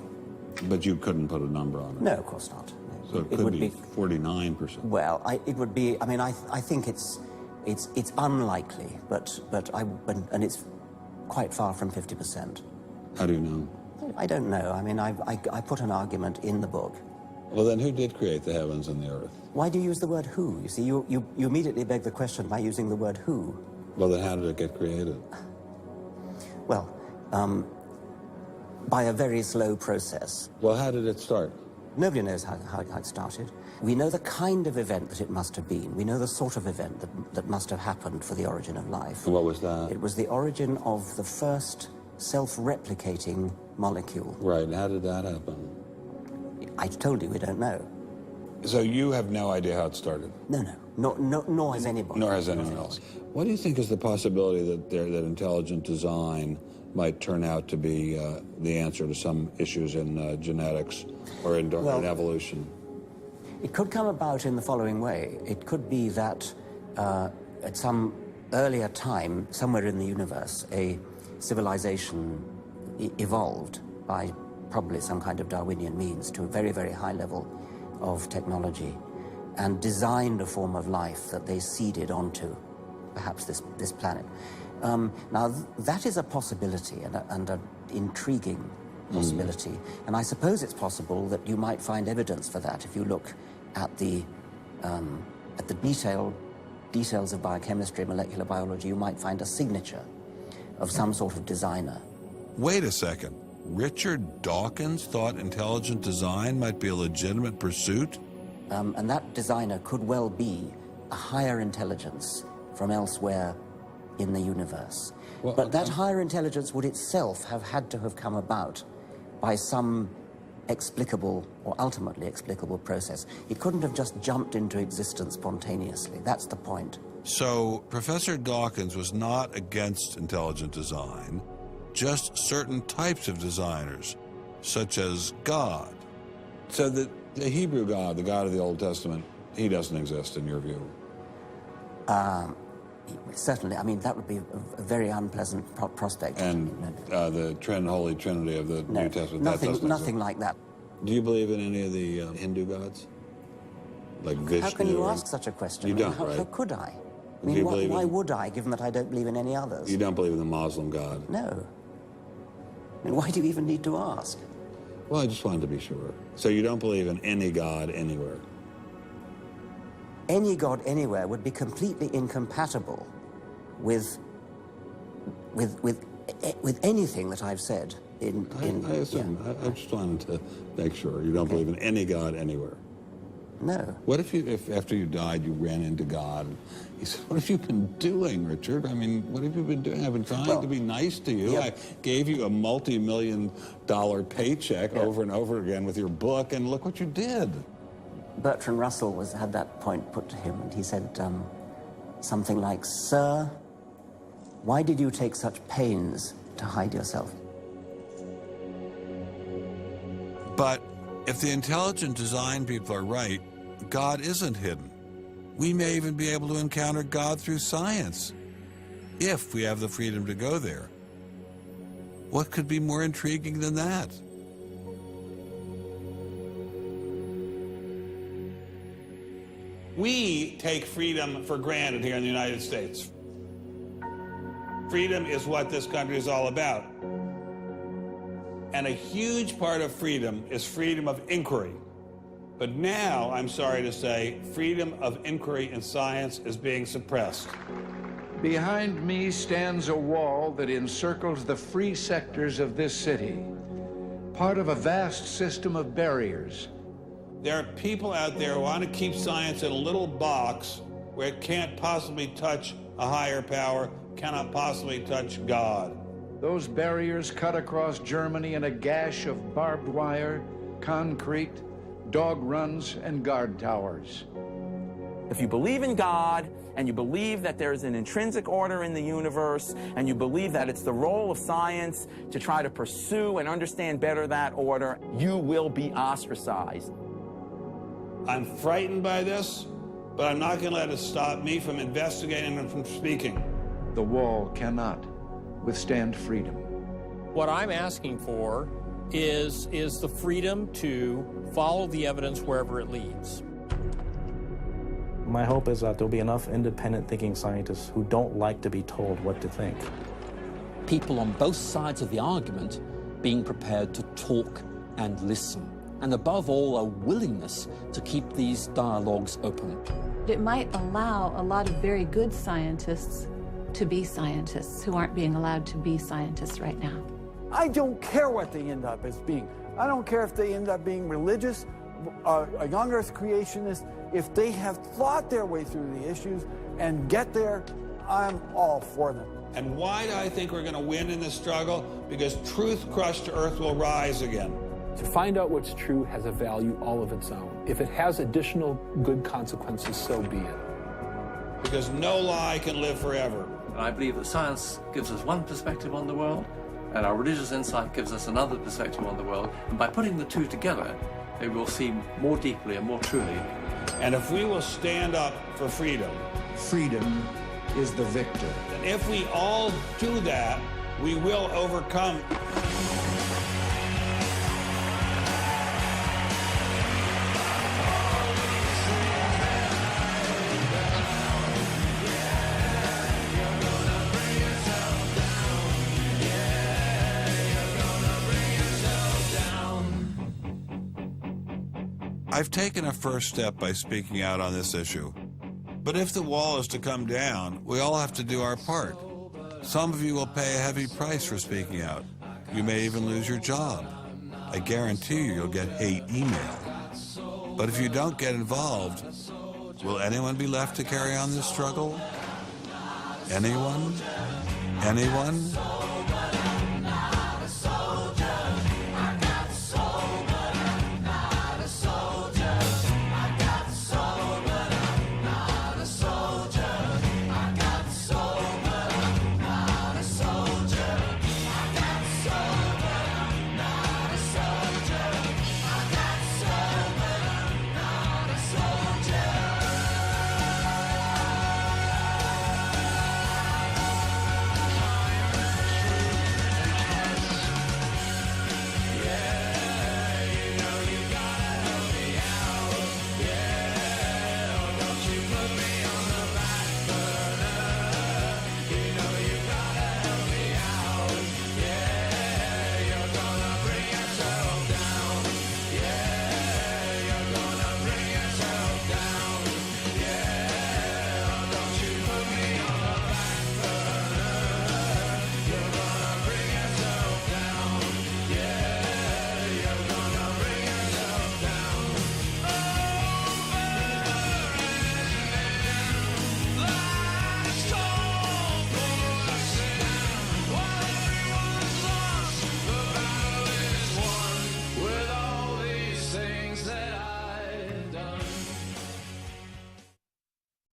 But you couldn't put a number on it? No, of course not. So it could be 49%. Well, it would be. I mean, I think it's unlikely, but it's quite far from 50%. How do you know? I don't know. I mean, I put an argument in the book. Well, then who did create the heavens and the earth? Why do you use the word who? You see, you immediately beg the question by using the word who. Well, then how did it get created? Well, by a very slow process. Well, how did it start? Nobody knows how it started. We know the kind of event that it must have been. We know the sort of event that must have happened for the origin of life. What was that? It was the origin of the first self-replicating molecule. Right, and how did that happen? I told you we don't know. So you have no idea how it started? No, nor has anybody. Nor has anyone else. What do you think is the possibility that intelligent design might turn out to be the answer to some issues in genetics or in evolution? It could come about in the following way. It could be that at some earlier time, somewhere in the universe, a civilization evolved by probably some kind of Darwinian means to a very, very high level of technology and designed a form of life that they seeded onto perhaps this planet. Now, that is a possibility and an intriguing possibility. And I suppose it's possible that you might find evidence for that if you look at the details of biochemistry, molecular biology. You might find a signature of some sort of designer. Wait a second. Richard Dawkins thought intelligent design might be a legitimate pursuit? And that designer could well be a higher intelligence from elsewhere in the universe. Well, but that higher intelligence would itself have had to have come about by some explicable or ultimately explicable process. It couldn't have just jumped into existence spontaneously. That's the point. So Professor Dawkins was not against intelligent design, just certain types of designers, such as God. So the Hebrew God, the God of the Old Testament, he doesn't exist in your view? Certainly. I mean, that would be a very unpleasant prospect. And the Holy Trinity of the New Testament, nothing like that. Do you believe in any of the Hindu gods? Like Vishnu? How can you ask such a question? You don't, right? How could I? I mean, why would I, given that I don't believe in any others? You don't believe in the Muslim God? No. I mean, why do you even need to ask? Well, I just wanted to be sure. So you don't believe in any God anywhere? Any God anywhere would be completely incompatible with anything that I've said. I assume. Yeah. I just wanted to make sure you don't believe in any God anywhere. No. What if after you died you ran into God? He said, "What have you been doing, Richard? I mean, what have you been doing? I've been trying to be nice to you. Yeah. I gave you a multi-million-dollar paycheck over and over again with your book, and look what you did." Bertrand Russell had that point put to him, and he said something like, "Sir, why did you take such pains to hide yourself?" But if the intelligent design people are right, God isn't hidden. We may even be able to encounter God through science, if we have the freedom to go there. What could be more intriguing than that? We take freedom for granted here in the United States. Freedom is what this country is all about. And a huge part of freedom is freedom of inquiry. But now, I'm sorry to say, freedom of inquiry in science is being suppressed. Behind me stands a wall that encircles the free sectors of this city, part of a vast system of barriers. There are people out there who want to keep science in a little box where it can't possibly touch a higher power, cannot possibly touch God. Those barriers cut across Germany in a gash of barbed wire, concrete, dog runs, and guard towers. If you believe in God, and you believe that there's an intrinsic order in the universe, and you believe that it's the role of science to try to pursue and understand better that order, you will be ostracized. I'm frightened by this, but I'm not going to let it stop me from investigating and from speaking. The wall cannot withstand freedom. What I'm asking for is the freedom to follow the evidence wherever it leads. My hope is that there'll be enough independent thinking scientists who don't like to be told what to think. People on both sides of the argument being prepared to talk and listen. And above all, a willingness to keep these dialogues open. It might allow a lot of very good scientists to be scientists who aren't being allowed to be scientists right now. I don't care what they end up as being. I don't care if they end up being religious, a young earth creationist. If they have thought their way through the issues and get there, I'm all for them. And why do I think we're going to win in this struggle? Because truth crushed to earth will rise again. To find out what's true has a value all of its own. If it has additional good consequences, so be it. Because no lie can live forever. I believe that science gives us one perspective on the world, and our religious insight gives us another perspective on the world. And by putting the two together, they will see more deeply and more truly. And if we will stand up for freedom, freedom is the victor. And if we all do that, we will overcome. I've taken a first step by speaking out on this issue. But if the wall is to come down, we all have to do our part. Some of you will pay a heavy price for speaking out. You may even lose your job. I guarantee you'll get hate email. But if you don't get involved, will anyone be left to carry on this struggle? Anyone? Anyone?